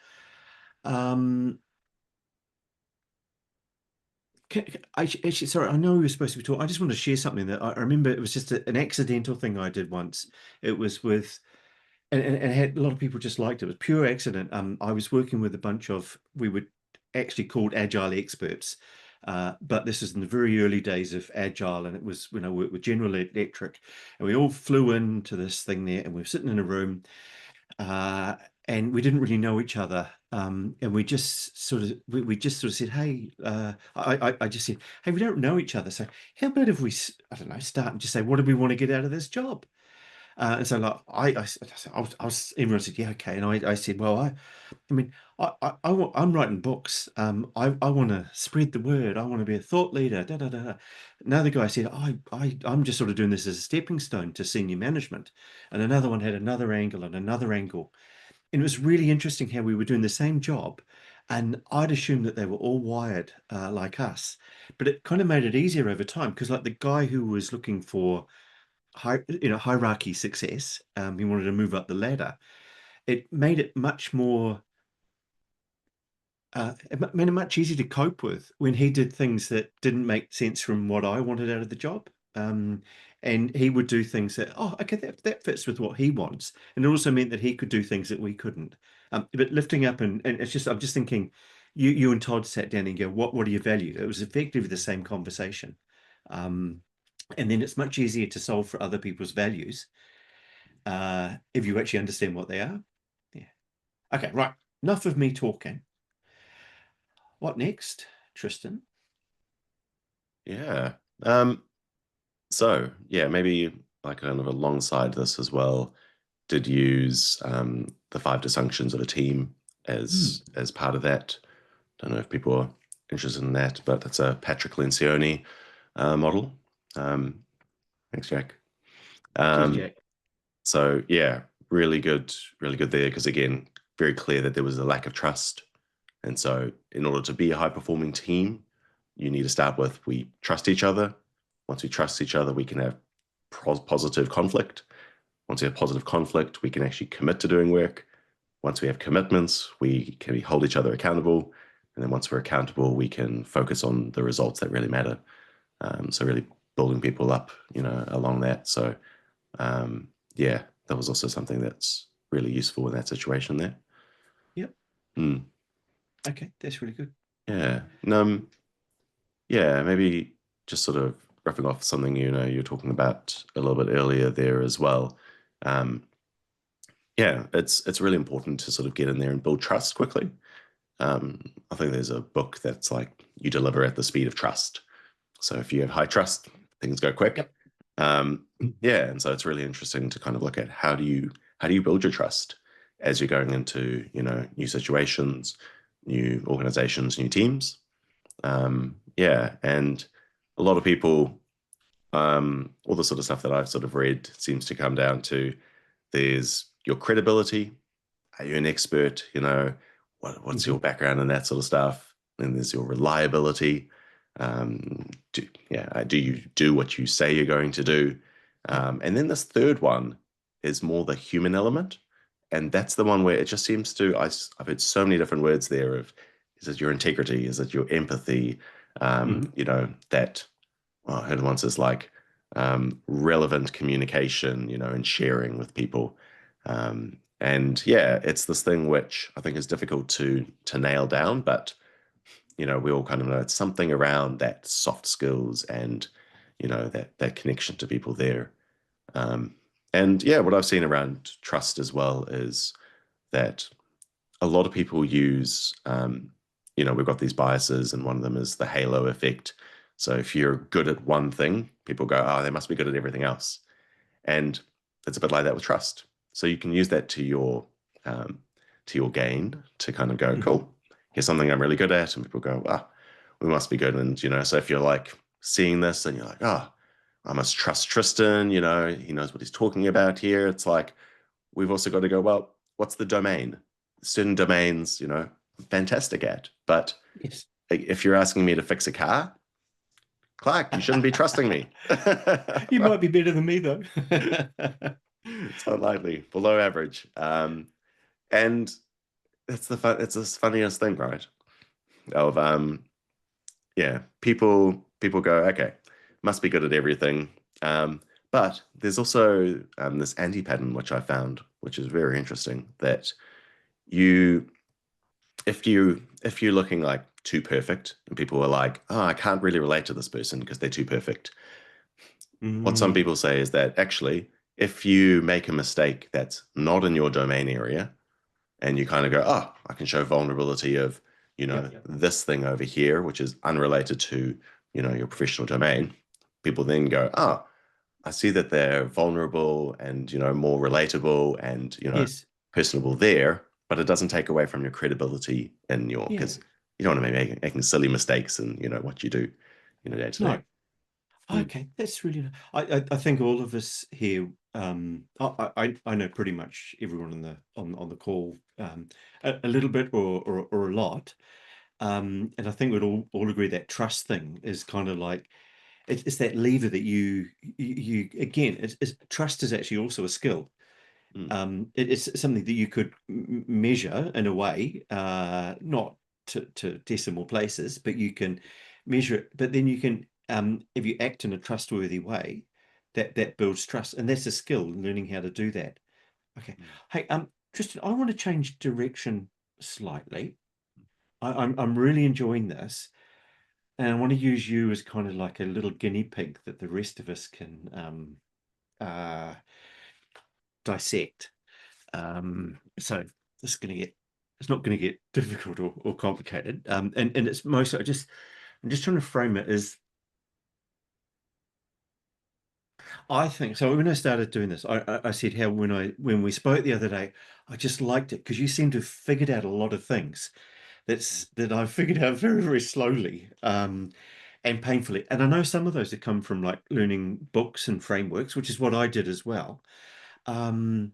Actually, sorry, I know we were supposed to be talking. I just want to share something that I remember. It was just an accidental thing I did once. It was with, and had a lot of people just liked it. It was pure accident. I was working with a bunch of, we were actually called Agile experts, but this is in the very early days of Agile, and it was when I worked with General Electric, and we all flew into this thing there, and we were sitting in a room, and we didn't really know each other, and we just sort of said, hey, I just said, hey, we don't know each other, so how about if we, I don't know, start and just say, what do we want to get out of this job? And so like everyone said, yeah, okay. And I said, well, I mean, I'm writing books. I want to spread the word. I want to be a thought leader. Da, da, da, da. Another guy said, I'm just sort of doing this as a stepping stone to senior management. And another one had another angle and another angle. And it was really interesting how we were doing the same job. And I'd assumed that they were all wired like us, but it kind of made it easier over time because like the guy who was looking for hierarchy success, he wanted to move up the ladder. It made it much more, it made it much easier to cope with when he did things that didn't make sense from what I wanted out of the job. And he would do things that, oh, okay, that fits with what he wants. And it also meant that he could do things that we couldn't. But lifting up and it's just, I'm just thinking, you and Todd sat down and go, what do you value? It was effectively the same conversation. And then it's much easier to solve for other people's values if you actually understand what they are. Yeah. Okay, right. Enough of me talking. What next, Tristan? Yeah. So yeah, maybe like kind of alongside this as well, did use the 5 dysfunctions of a team as part of that. Don't know if people are interested in that, but it's a Patrick Lencioni model. Thanks, Jack. Cheers, Jack. So yeah, really good there because again, very clear that there was a lack of trust. And so in order to be a high performing team, you need to start with we trust each other. Once we trust each other, we can have positive conflict. Once we have positive conflict, we can actually commit to doing work. Once we have commitments, we can hold each other accountable. And then once we're accountable, we can focus on the results that really matter. So really building people up, along that. So yeah, that was also something that's really useful in that situation there. Yep. Okay, that's really good. Yeah. And, yeah, maybe just sort of roughing off something you're talking about a little bit earlier there as well. Yeah, it's really important to sort of get in there and build trust quickly. I think there's a book that's like you deliver at the speed of trust, So if you have high trust, things go quick. Yep. Yeah, and so it's really interesting to kind of look at how do you build your trust as you're going into, new situations, new organizations, new teams. Yeah, and a lot of people, all the sort of stuff that I've sort of read seems to come down to there's your credibility. Are you an expert? What's your background and that sort of stuff? Then there's your reliability. Do you do what you say you're going to do? And then this third one is more the human element. And that's the one where it just seems to, I've heard so many different words there of, is it your integrity? Is it your empathy? That, well, I heard once is like relevant communication, and sharing with people. And yeah, it's this thing which I think is difficult to nail down, but we all kind of know it's something around that soft skills and that connection to people there. And yeah, what I've seen around trust as well is that a lot of people use, we've got these biases, and one of them is the halo effect. So if you're good at one thing, people go, oh, they must be good at everything else. And it's a bit like that with trust. So you can use that to your gain to kind of go, cool, here's something I'm really good at. And people go, ah, we must be good. And, so if you're like seeing this and you're like, oh, I must trust Tristan, he knows what he's talking about here. It's like, we've also got to go, well, what's the domain? Certain domains, I'm fantastic at. But Yes. if you're asking me to fix a car, Clark, you shouldn't be trusting me. You might be better than me, though. It's unlikely, below average. And it's the funniest thing, right? Of people go, okay, must be good at everything. But there's also this anti-pattern which I found, which is very interesting, that if you're looking like too perfect, and people are like, oh, I can't really relate to this person because they're too perfect. What some people say is that actually, if you make a mistake that's not in your domain area, and you kind of go, oh, I can show vulnerability of, this thing over here, which is unrelated to, your professional domain. People then go, oh, I see that they're vulnerable and, more relatable and, Yes. personable there, but it doesn't take away from your credibility in because you don't want to be making silly mistakes in, what you do, day to day. No. Okay, that's really. I think all of us here. I know pretty much everyone on the call, a little bit or a lot, and I think we'd all agree that trust thing is kind of like it's that lever that you again. Trust is actually also a skill. It's something that you could measure in a way, not to decimal places, but you can measure it. But then you can, if you act in a trustworthy way, that builds trust, and that's a skill, learning how to do that. Okay, hey, Tristan, I want to change direction slightly. I'm really enjoying this, and I want to use you as kind of like a little guinea pig that the rest of us can dissect. So this is going to get, it's not going to get difficult or complicated. And it's mostly, I'm just trying to frame it as, I think, so when I started doing this, I said how when we spoke the other day, I just liked it because you seem to have figured out a lot of things that I figured out very, very slowly, and painfully. And I know some of those have come from like learning books and frameworks, which is what I did as well. And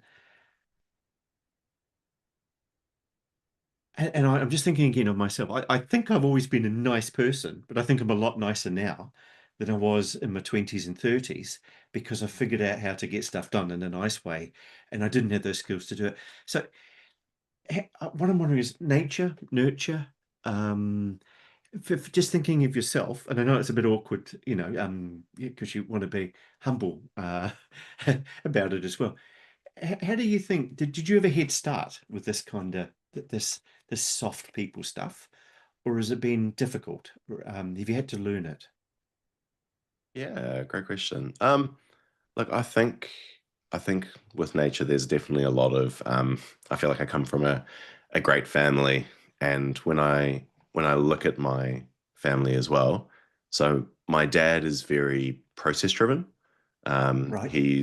I'm just thinking again of myself. I think I've always been a nice person, but I think I'm a lot nicer now than I was in my 20s and 30s because I figured out how to get stuff done in a nice way, and I didn't have those skills to do it. So what I'm wondering is nature, nurture, for just thinking of yourself, and I know it's a bit awkward, because you want to be humble about it as well. How do you think, did you ever head start with this kind of this soft people stuff, or has it been difficult? Have you had to learn it? Yeah, great question. Look, I think with nature, there's definitely a lot of. I feel like I come from a great family, and when I look at my family as well, so my dad is very process driven. Right. He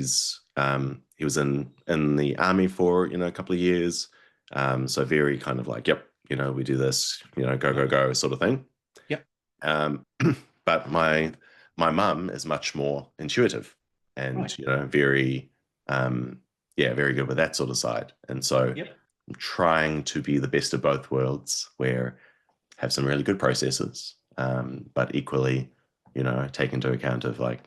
was in the army for a couple of years, so very kind of like, yep, we do this, go sort of thing. Yep. But my mum is much more intuitive and Right. very very good with that sort of side. And so Yep. I'm trying to be the best of both worlds, where have some really good processes, but equally, take into account of like,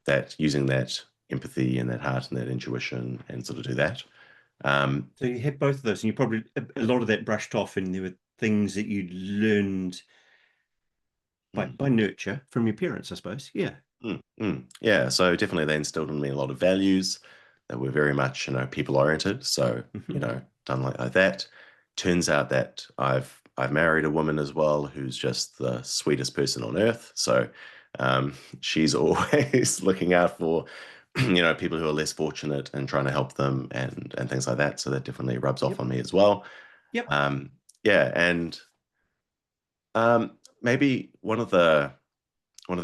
that using that empathy and that heart and that intuition and sort of do that. So you had both of those, and you probably a lot of that brushed off, and there were things that you learned by nurture from your parents, I suppose. Yeah. Yeah, so definitely they instilled in me a lot of values that were very much, people oriented. So, Mhm. done like that. Turns out that I've married a woman as well who's just the sweetest person on earth. So, she's always looking out for, people who are less fortunate and trying to help them and things like that. So that definitely rubs off Yep. on me as well. Yep. Yeah, and maybe one of the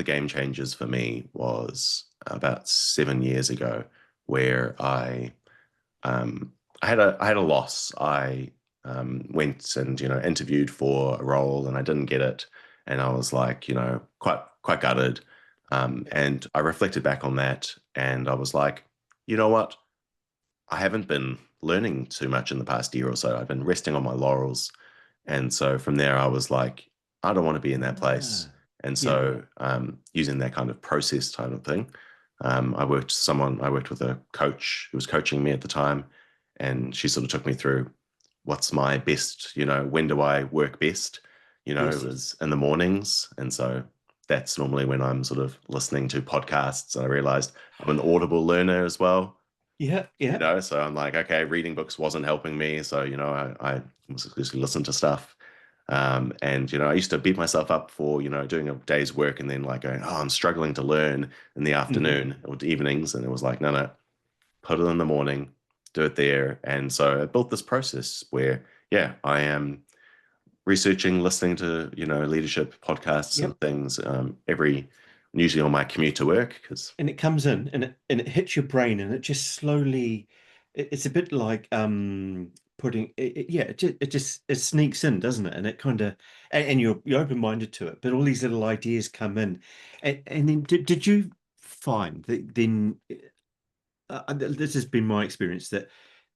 game changers for me was about 7 years ago, where I had a loss. I went and interviewed for a role and I didn't get it, and I was like quite gutted. And I reflected back on that, and I was like, you know what? I haven't been learning too much in the past year or so. I've been resting on my laurels. And so from there, I was like, I don't want to be in that place. Ah, And yeah. so using that kind of process type of thing, I worked with a coach who was coaching me at the time. And she sort of took me through what's my best, when do I work best? It Yes. was in the mornings. And so that's normally when I'm sort of listening to podcasts. And I realized I'm an audible learner as well. Yeah. Yeah. So I'm like, okay, reading books wasn't helping me. So, I was just listen to stuff. And, I used to beat myself up for, doing a day's work and then like going, oh, I'm struggling to learn in the Mhm. afternoon or the evenings. And it was like, no, put it in the morning, do it there. And so I built this process where, I am researching, listening to, leadership podcasts and Yep. things usually on my commute to work. Because And it comes in and it hits your brain, and it just slowly it's a bit like putting yeah, it sneaks in, doesn't it? And it kind of and you're open-minded to it, but all these little ideas come in. And then did you find that then this has been my experience, that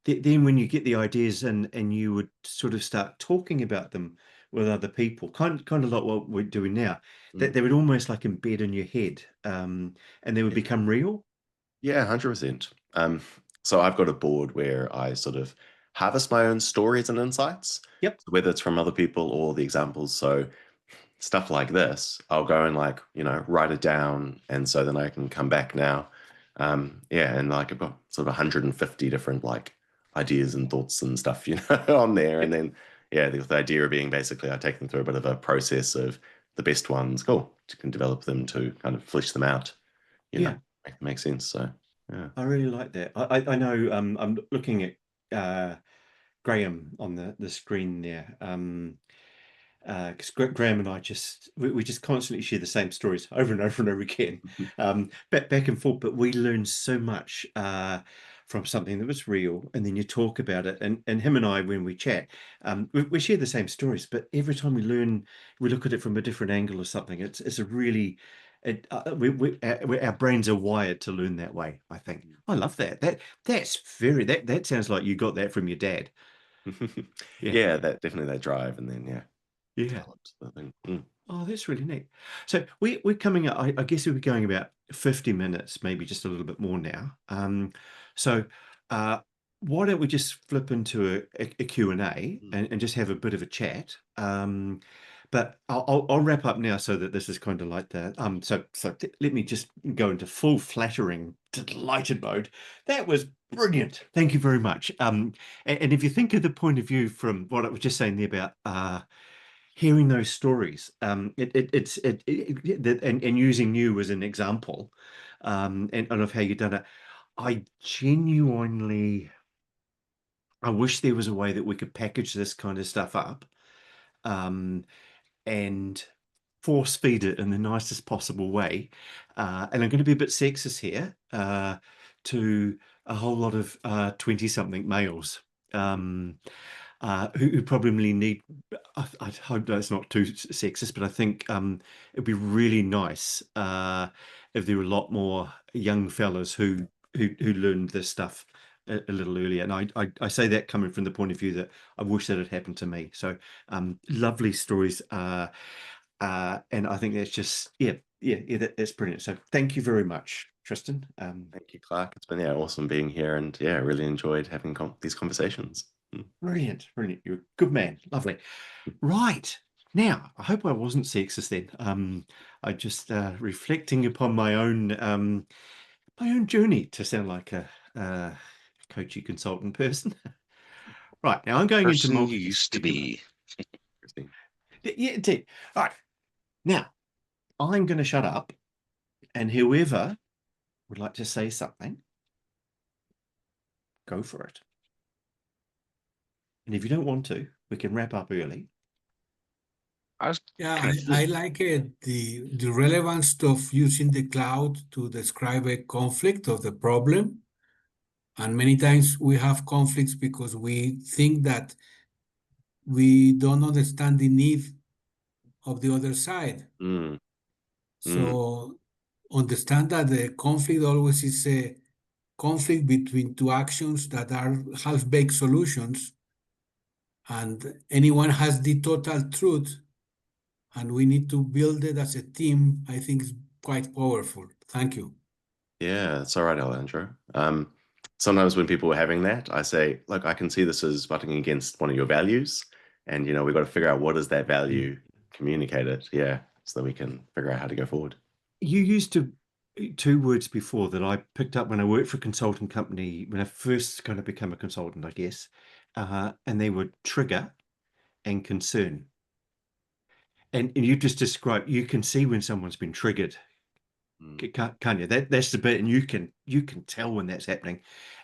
then when you get the ideas and you would sort of start talking about them with other people, kind of like what we're doing now, that they would almost like embed in your head, and they would become real. Yeah, 100%. So I've got a board where I sort of harvest my own stories and insights, Yep. whether it's from other people or the examples. So stuff like this, I'll go and like, write it down. And so then I can come back now. And like I've got sort of 150 different like ideas and thoughts and stuff, on there. And Yep. then, the idea being basically I take them through a bit of a process of the best ones. Cool. You can develop them to kind of flesh them out, you know, Yeah. make sense. So, yeah. I really like that. I know, I'm looking at Graham on the screen there. Because Graham and I we just constantly share the same stories over and over and over again, back and forth. But we learn so much from something that was real, and then you talk about it. And him and I, when we chat, we share the same stories, but every time we learn, we look at it from a different angle or something. It's a really our brains are wired to learn that way, I think. I love that. That sounds like you got that from your dad. Yeah. Yeah, that definitely that drive, and then Yeah. developed the thing. Oh, that's really neat. So we're coming up, I guess we'll be going about 50 minutes, maybe just a little bit more now. So uh, why don't we just flip into a Q&A Mm. and just have a bit of a chat. But I'll wrap up now so that this is kind of like the let me just go into full flattering, delighted mode. That was brilliant. Thank you very much. And if you think of the point of view from what I was just saying there about hearing those stories, and using you as an example, and of how you've done it, I genuinely, I wish there was a way that we could package this kind of stuff up, um, and force feed it in the nicest possible way. And I'm going to be a bit sexist here to a whole lot of 20-something males who probably need, I hope that's not too sexist, but I think it'd be really nice if there were a lot more young fellas who learned this stuff a little earlier. And I say that coming from the point of view that I wish that had happened to me. So lovely stories. And I think that's just, that's brilliant. So thank you very much, Tristan. Thank you, Clark. It's been awesome being here, and I really enjoyed having these conversations. Brilliant. You're a good man. Lovely. Right. Now, I hope I wasn't sexist then. I just reflecting upon my own journey to sound like a coachy consultant person. Right. Now I'm going into Person more you used to be. Yeah, indeed. All right. Now, I'm going to shut up, and whoever would like to say something, go for it. And if you don't want to, we can wrap up early. I like it, the relevance of using the cloud to describe a conflict of the problem. And many times we have conflicts because we think that we don't understand the need of the other side. So understand that the conflict always is a conflict between two actions that are half-baked solutions, and anyone has the total truth, and we need to build it as a team. I think is quite powerful. Thank you. Yeah, it's all right, Alejandro. Sometimes when people are having that, I say, look, I can see this as butting against one of your values, and we've got to figure out what is that value, communicate it, so that we can figure out how to go forward. You used two words before that I picked up when I worked for a consulting company, when I first kind of became a consultant, I guess, and they were trigger and concern. And you just described, you can see when someone's been triggered, can't you? That's the bit, and you can tell when that's happening.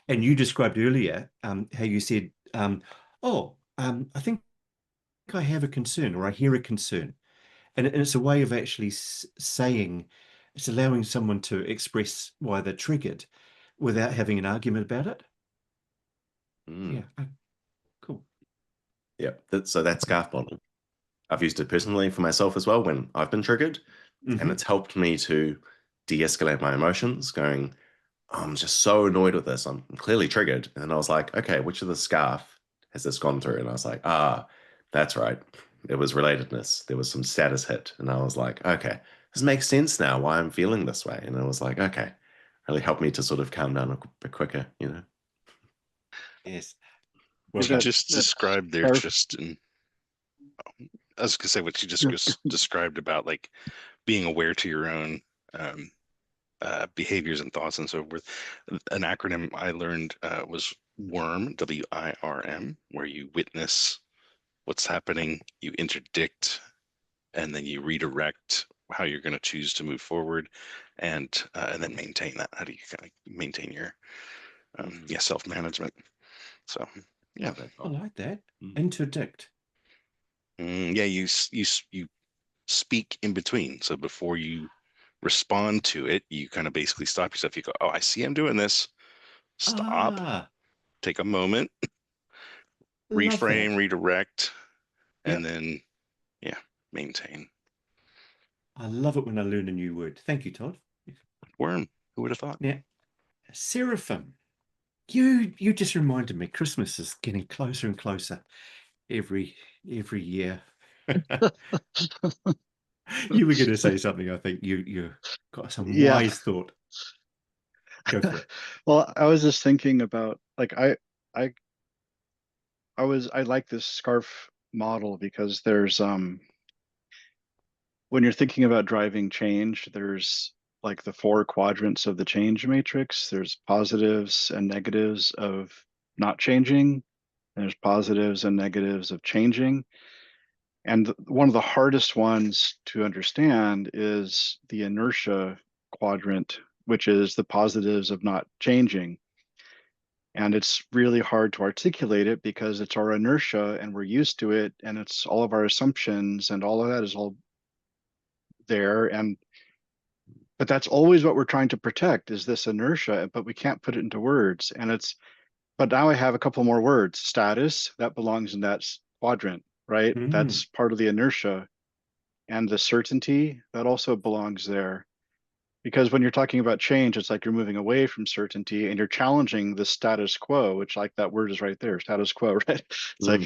And you described earlier how you said, I think I have a concern, or I hear a concern. And it's a way of actually saying, it's allowing someone to express why they're triggered without having an argument about it. Yeah, cool. Yeah, so that scarf model, I've used it personally for myself as well when I've been triggered, and it's helped me to de-escalate my emotions, going, I'm just so annoyed with this. I'm clearly triggered. And then I was like, okay, which of the scarf has this gone through? And I was like, that's right. It was relatedness. There was some status hit. And I was like, okay, this makes sense now why I'm feeling this way. And I was like, okay, really helped me to sort of calm down a bit quicker, Yes. Well, you just described there, Tristan. I was gonna say what you just described about like being aware to your own behaviors and thoughts and so forth. An acronym I learned was WIRM, WIRM, where you witness what's happening, you interdict, and then you redirect how you're going to choose to move forward, and then maintain that. How do you kind of maintain your self-management? So yeah, I like that. Interdict. You speak in between. So before you respond to it, you kind of basically stop yourself. You go, oh, I see I'm doing this. Stop. Take a moment. Reframe, redirect, and then maintain. I love it when I learn a new word. Thank you, Todd. Worm. Who would have thought? Yeah. Seraphim. You just reminded me Christmas is getting closer and closer every year. You were going to say something. I think you got some wise thought. Go for it. Well, I was just thinking about like I like this scarf model because there's when you're thinking about driving change, there's like the 4 quadrants of the change matrix. There's positives and negatives of not changing. There's positives and negatives of changing. And one of the hardest ones to understand is the inertia quadrant, which is the positives of not changing. And it's really hard to articulate it because it's our inertia and we're used to it, and it's all of our assumptions, and all of that is all there, but that's always what we're trying to protect, is this inertia, but we can't put it into words. But now I have a couple more words. Status, that belongs in that quadrant, right? That's part of the inertia. And the certainty, that also belongs there. Because when you're talking about change, it's like you're moving away from certainty and you're challenging the status quo, which, like, that word is right there, status quo, right? It's like,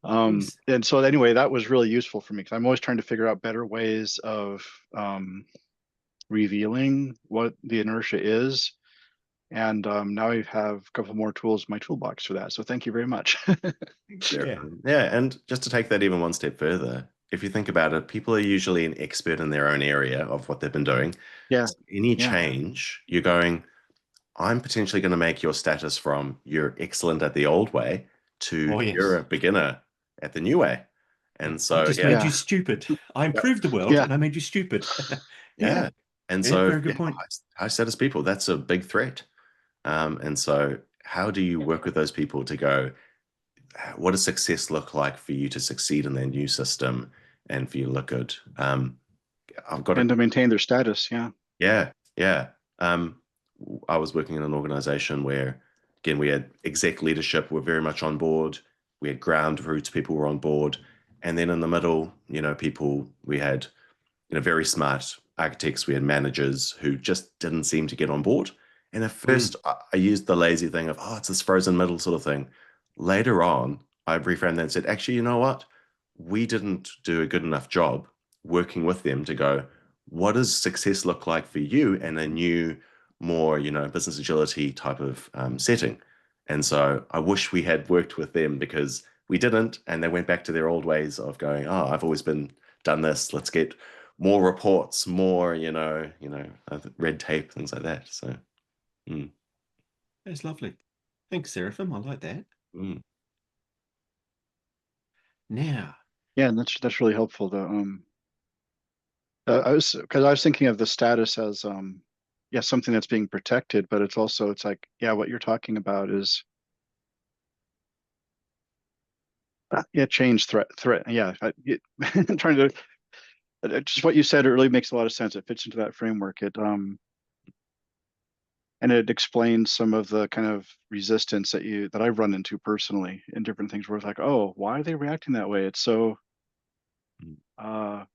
Yes. and so anyway, that was really useful for me, because I'm always trying to figure out better ways of revealing what the inertia is. And now I have a couple more tools in my toolbox for that. So thank you very much. Yeah, and just to take that even one step further, if you think about it, people are usually an expert in their own area of what they've been doing. Yeah. So any change, you're going, I'm potentially going to make your status from you're excellent at the old way to you're a beginner at the new way. And so I just made you stupid. I improved the world and I made you stupid. Yeah. And so very good point. high status people, that's a big threat. And so how do you work with those people to go, what does success look like for you to succeed in their new system and for you to look good? I've got and to maintain their status. Yeah. I was working in an organization where, again, we had exec leadership were very much on board. We had ground roots people were on board. And then in the middle, we had, very smart architects. We had managers who just didn't seem to get on board. And at first I used the lazy thing of, it's this frozen middle sort of thing. Later on, I reframed that and said, actually, you know what? We didn't do a good enough job working with them to go, what does success look like for you in a new, more, business agility type of setting? And so I wish we had worked with them, because we didn't. And they went back to their old ways of going, I've always done this. Let's get more reports, more, red tape, things like that. So That's lovely. Thanks, Seraphim. I like that. Now. Yeah, and that's really helpful. I was thinking of the status as something that's being protected, but it's like, what you're talking about is change threat. I'm trying to just what you said. It really makes a lot of sense. It fits into that framework. And it explains some of the kind of resistance that I've run into personally in different things, where it's like, why are they reacting that way? It's so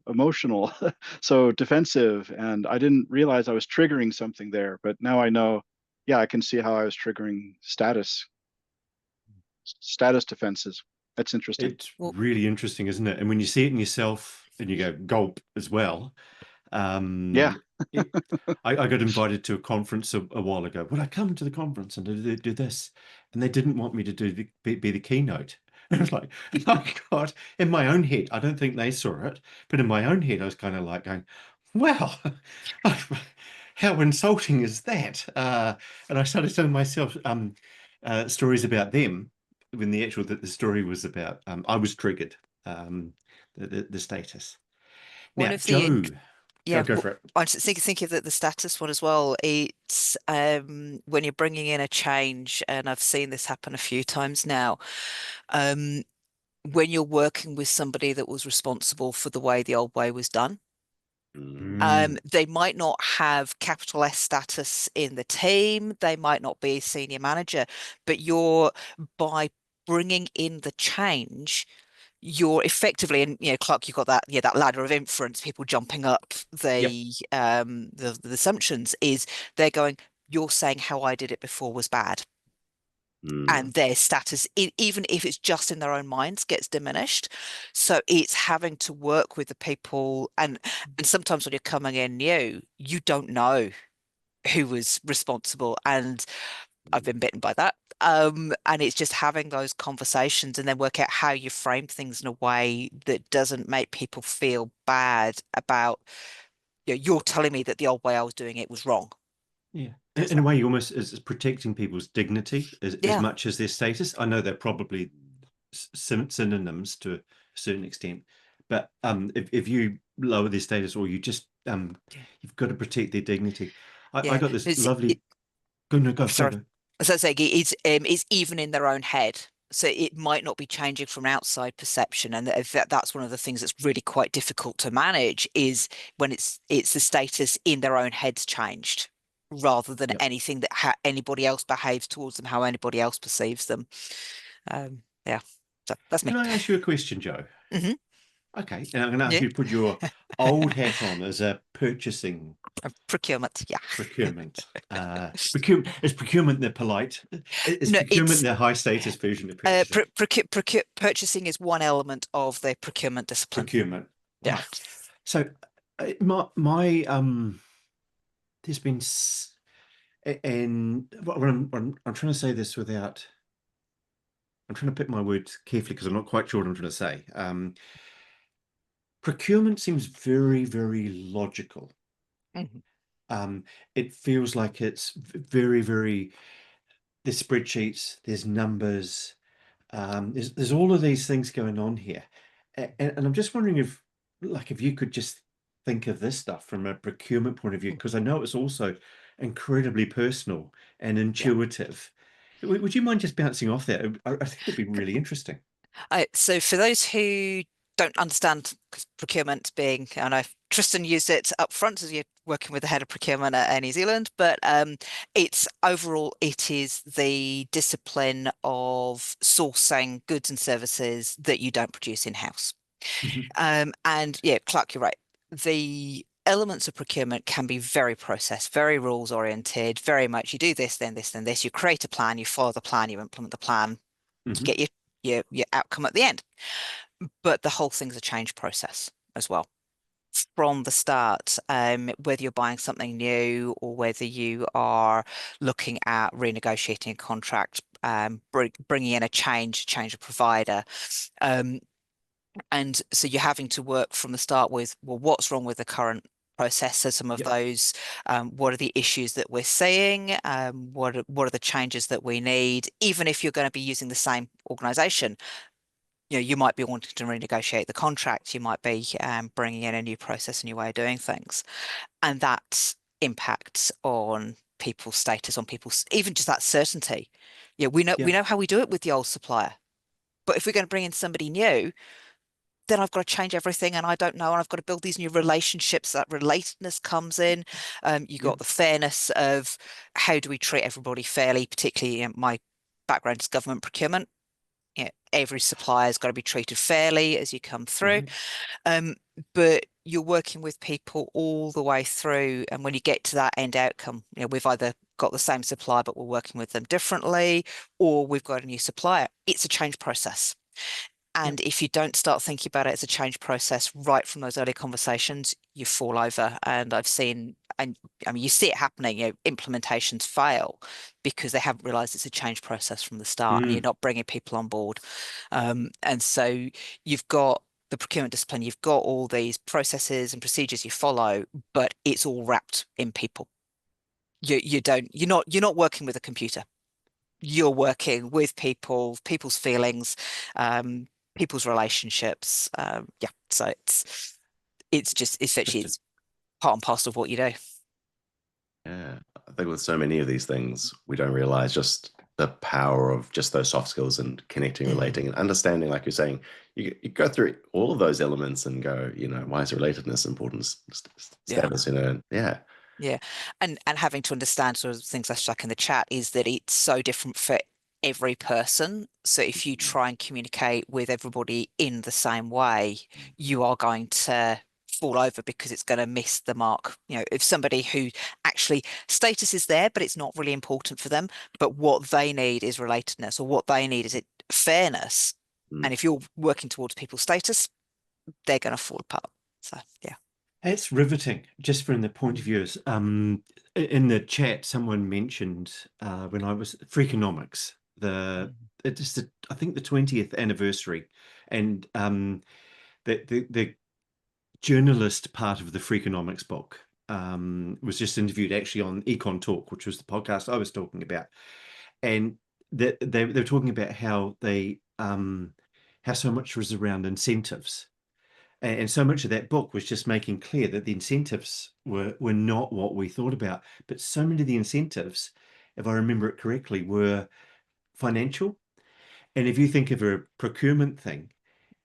emotional, so defensive, and I didn't realize I was triggering something there. But now I know, I can see how I was triggering status defenses. That's interesting. It's really interesting, isn't it? And when you see it in yourself and you go gulp as well. I got invited to a conference a while ago. Would I come to the conference and do this? And they didn't want me to be the keynote. And I was like, oh God, in my own head, I don't think they saw it, but in my own head, I was kind of like going, well, how insulting is that? And I started telling myself stories about them when the story was about, I was triggered, the status. One Now, of the Joe, go for it. I was thinking of the status one as well. It's when you're bringing in a change, and I've seen this happen a few times now. When you're working with somebody that was responsible for the way the old way was done, they might not have capital S status in the team. They might not be a senior manager, but by bringing in the change, you're effectively, and Clark, you've got that ladder of inference, people jumping up the assumptions, is they're going, you're saying how I did it before was bad. And their status, even if it's just in their own minds, gets diminished. So it's having to work with the people, and sometimes when you're coming in new, you don't know who was responsible, and I've been bitten by that. And it's just having those conversations and then work out how you frame things in a way that doesn't make people feel bad about, you're telling me that the old way I was doing it was wrong. Yeah. In a way, you almost is protecting people's dignity as much as their status. I know they're probably synonyms to a certain extent, but if you lower their status, or you just you've got to protect their dignity. I got this lovely. Sorry. So I say it's even in their own head. So it might not be changing from outside perception, and that's one of the things that's really quite difficult to manage, is when it's the status in their own heads changed, rather than anything that anybody else behaves towards them, how anybody else perceives them. Yeah, so that's me. Can I ask you a question, Joe? Mm-hmm. Okay, and I'm going to ask you to put your old hat on as a purchasing procurement. Yeah, procurement. Is procurement the polite? Is no, procurement the high status version of purchasing? Purchasing is one element of the procurement discipline. Procurement, Yeah. right? So, there's been, and what I'm trying to say this without. I'm trying to pick my words carefully because I'm not quite sure what I'm trying to say. Procurement seems very, very logical. Mm-hmm. It feels like it's very, very. There's spreadsheets, there's numbers, there's all of these things going on here, and I'm just wondering if you could just think of this stuff from a procurement point of view, because I know it's also incredibly personal and intuitive. Would you mind just bouncing off that? I think it'd be really interesting. So for those who don't understand procurement being, I know Tristan used it up front as you're working with the head of procurement at New Zealand, but it's overall, it is the discipline of sourcing goods and services that you don't produce in-house. Mm-hmm. And yeah, Clark, you're right. The elements of procurement can be very process, very rules oriented, very much you do this, then this, then this. You create a plan, you follow the plan, you implement the plan, Mm-hmm. you get your outcome at the end. But the whole thing's a change process as well from the start, whether you're buying something new or whether you are looking at renegotiating a contract, bringing in a change of provider. And so you're having to work from the start with, well, what's wrong with the current process? So some of those, what are the issues that we're seeing? What are the changes that we need? Even if you're going to be using the same organization, you might be wanting to renegotiate the contract. You might be bringing in a new process, a new way of doing things. And that impacts on people's status, on people's, even just that certainty. We know how we do it with the old supplier. But if we're going to bring in somebody new, then I've got to change everything, and I don't know, and I've got to build these new relationships. That relatedness comes in. You got the fairness of how do we treat everybody fairly, particularly my background is government procurement. Every supplier's got to be treated fairly as you come through. Right. But you're working with people all the way through, and when you get to that end outcome, we've either got the same supplier but we're working with them differently, or we've got a new supplier. It's a change process. And if you don't start thinking about it as a change process right from those early conversations, you fall over. And I've seen, and I mean, you see it happening, implementations fail because they haven't realized it's a change process from the start and you're not bringing people on board. And so you've got the procurement discipline, you've got all these processes and procedures you follow, but it's all wrapped in people. You're not working with a computer. You're working with people's feelings, people's relationships. So it's actually it's part and parcel of what you do. Yeah, I think with so many of these things, we don't realize just the power of just those soft skills and connecting, relating, and understanding. Like you're saying, you go through all of those elements and go, why is relatedness important? Status, Yeah, and having to understand sort of things I stuck in the chat is that it's so different for every person. So if you try and communicate with everybody in the same way, you are going to fall over because it's going to miss the mark. If somebody who actually status is there, but it's not really important for them, but what they need is relatedness, or what they need is fairness. And if you're working towards people's status, they're going to fall apart. So yeah. It's riveting, just from the point of view. In the chat, someone mentioned when I was Freakonomics, I think the 20th anniversary, and the journalist part of the Freakonomics book was just interviewed actually on Econ Talk, which was the podcast I was talking about, and they were talking about how how so much was around incentives. And so much of that book was just making clear that the incentives were not what we thought about. But so many of the incentives, if I remember it correctly, were financial. And if you think of a procurement thing,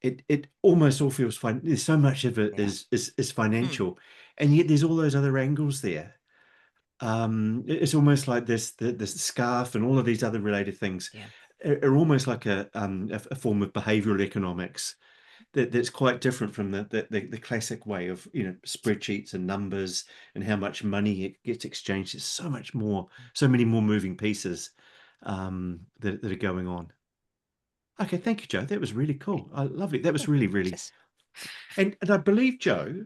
it almost all feels fine. There's so much of it is financial, and yet there's all those other angles there. It's almost like the scarf and all of these other related things are almost like a form of behavioral economics that's quite different from the classic way of, you know, spreadsheets and numbers and how much money it gets exchanged. There's so much more, so many more moving pieces that are going on. Okay, thank you, Joe. That was really cool. Lovely. That was really, really. And I believe, Joe,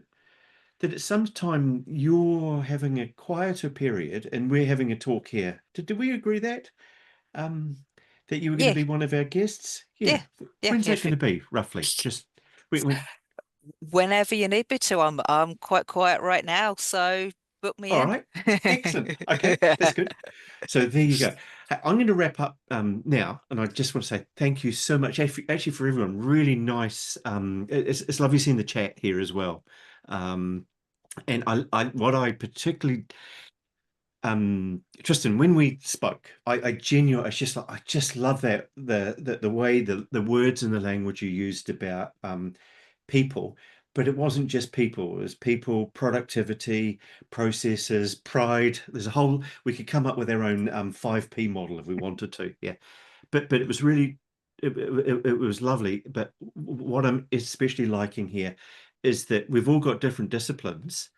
that at some time you're having a quieter period and we're having a talk here. Did we agree that? That you were going to be one of our guests? Yeah. When's that going to be, roughly? Just whenever you need me to. I'm quite quiet right now, so book me in. All right. Excellent. Okay, that's good. So there you go. I'm going to wrap up now, and I just want to say thank you so much, actually for everyone. Really nice. It's lovely seeing the chat here as well. And what I particularly, Tristan, when we spoke, I genuinely, I just love that the way the words and the language you used about people. But it wasn't just people, it was people, productivity, processes, pride. There's a whole, we could come up with our own 5P model if we wanted to. Yeah. But it was really, it was lovely. But what I'm especially liking here is that we've all got different disciplines,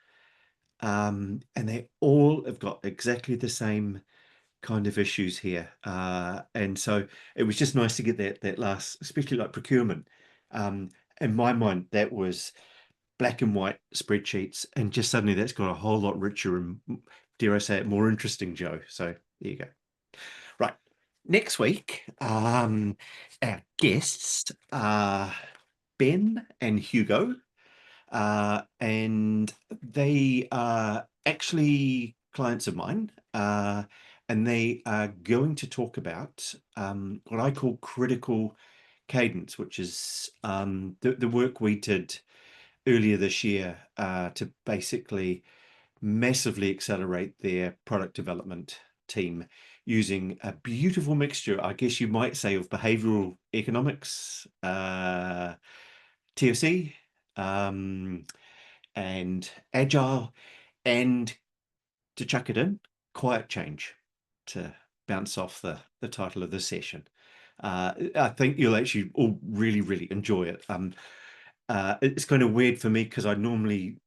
and they all have got exactly the same kind of issues here. And so it was just nice to get that last, especially like procurement. In my mind, that was black and white spreadsheets, and just suddenly that's got a whole lot richer and, dare I say it, more interesting, Joe. So there you go. Right. Next week, our guests are Ben and Hugo, and they are actually clients of mine, and they are going to talk about what I call critical cadence, which is the work we did earlier this year to basically massively accelerate their product development team using a beautiful mixture, I guess you might say, of behavioral economics, TOC, and agile, and to chuck it in, quiet change, to bounce off the title of the session. I think you'll actually all really, really enjoy it. It's kind of weird for me because I normally,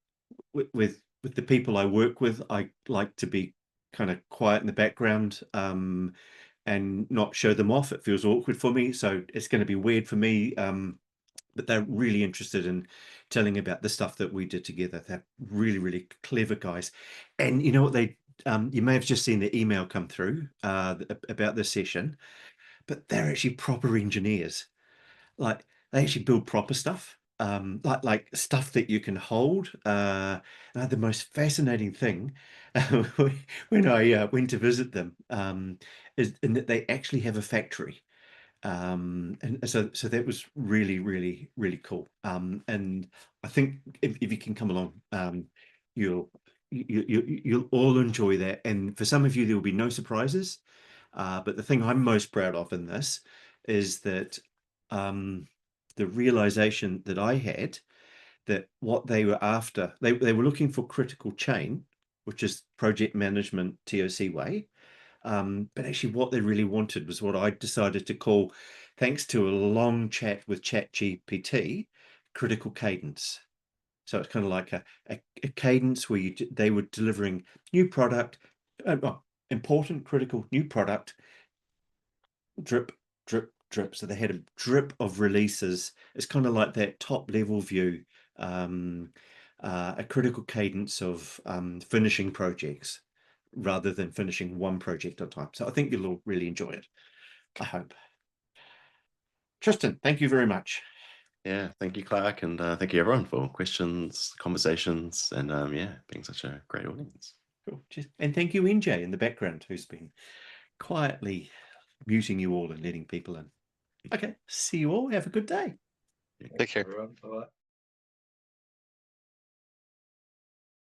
with the people I work with, I like to be kind of quiet in the background and not show them off. It feels awkward for me, so it's going to be weird for me. But they're really interested in telling about the stuff that we did together. They're really, really clever guys. And you know what they, you may have just seen the email come through about this session, but they're actually proper engineers. Like, they actually build proper stuff, like stuff that you can hold. The most fascinating thing when I went to visit them is in that they actually have a factory. And so that was really, really, really cool. And I think if you can come along, you'll all enjoy that. And for some of you, there will be no surprises. But the thing I'm most proud of in this is that the realization that I had that what they were after, they were looking for critical chain, which is project management TOC way. But actually what they really wanted was what I decided to call, thanks to a long chat with ChatGPT, critical cadence. So it's kind of like a cadence where they were delivering new product, important, critical new product, drip, drip, drip. So they had a drip of releases. It's kind of like that top level view, a critical cadence of finishing projects rather than finishing one project at a time. So I think you'll all really enjoy it, I hope. Tristan, thank you very much. Yeah, thank you, Clark, and thank you everyone for questions, conversations, and being such a great audience. Cool. And thank you, NJ, in the background, who's been quietly muting you all and letting people in. Okay, see you all. Have a good day. Take care. Everyone, bye-bye.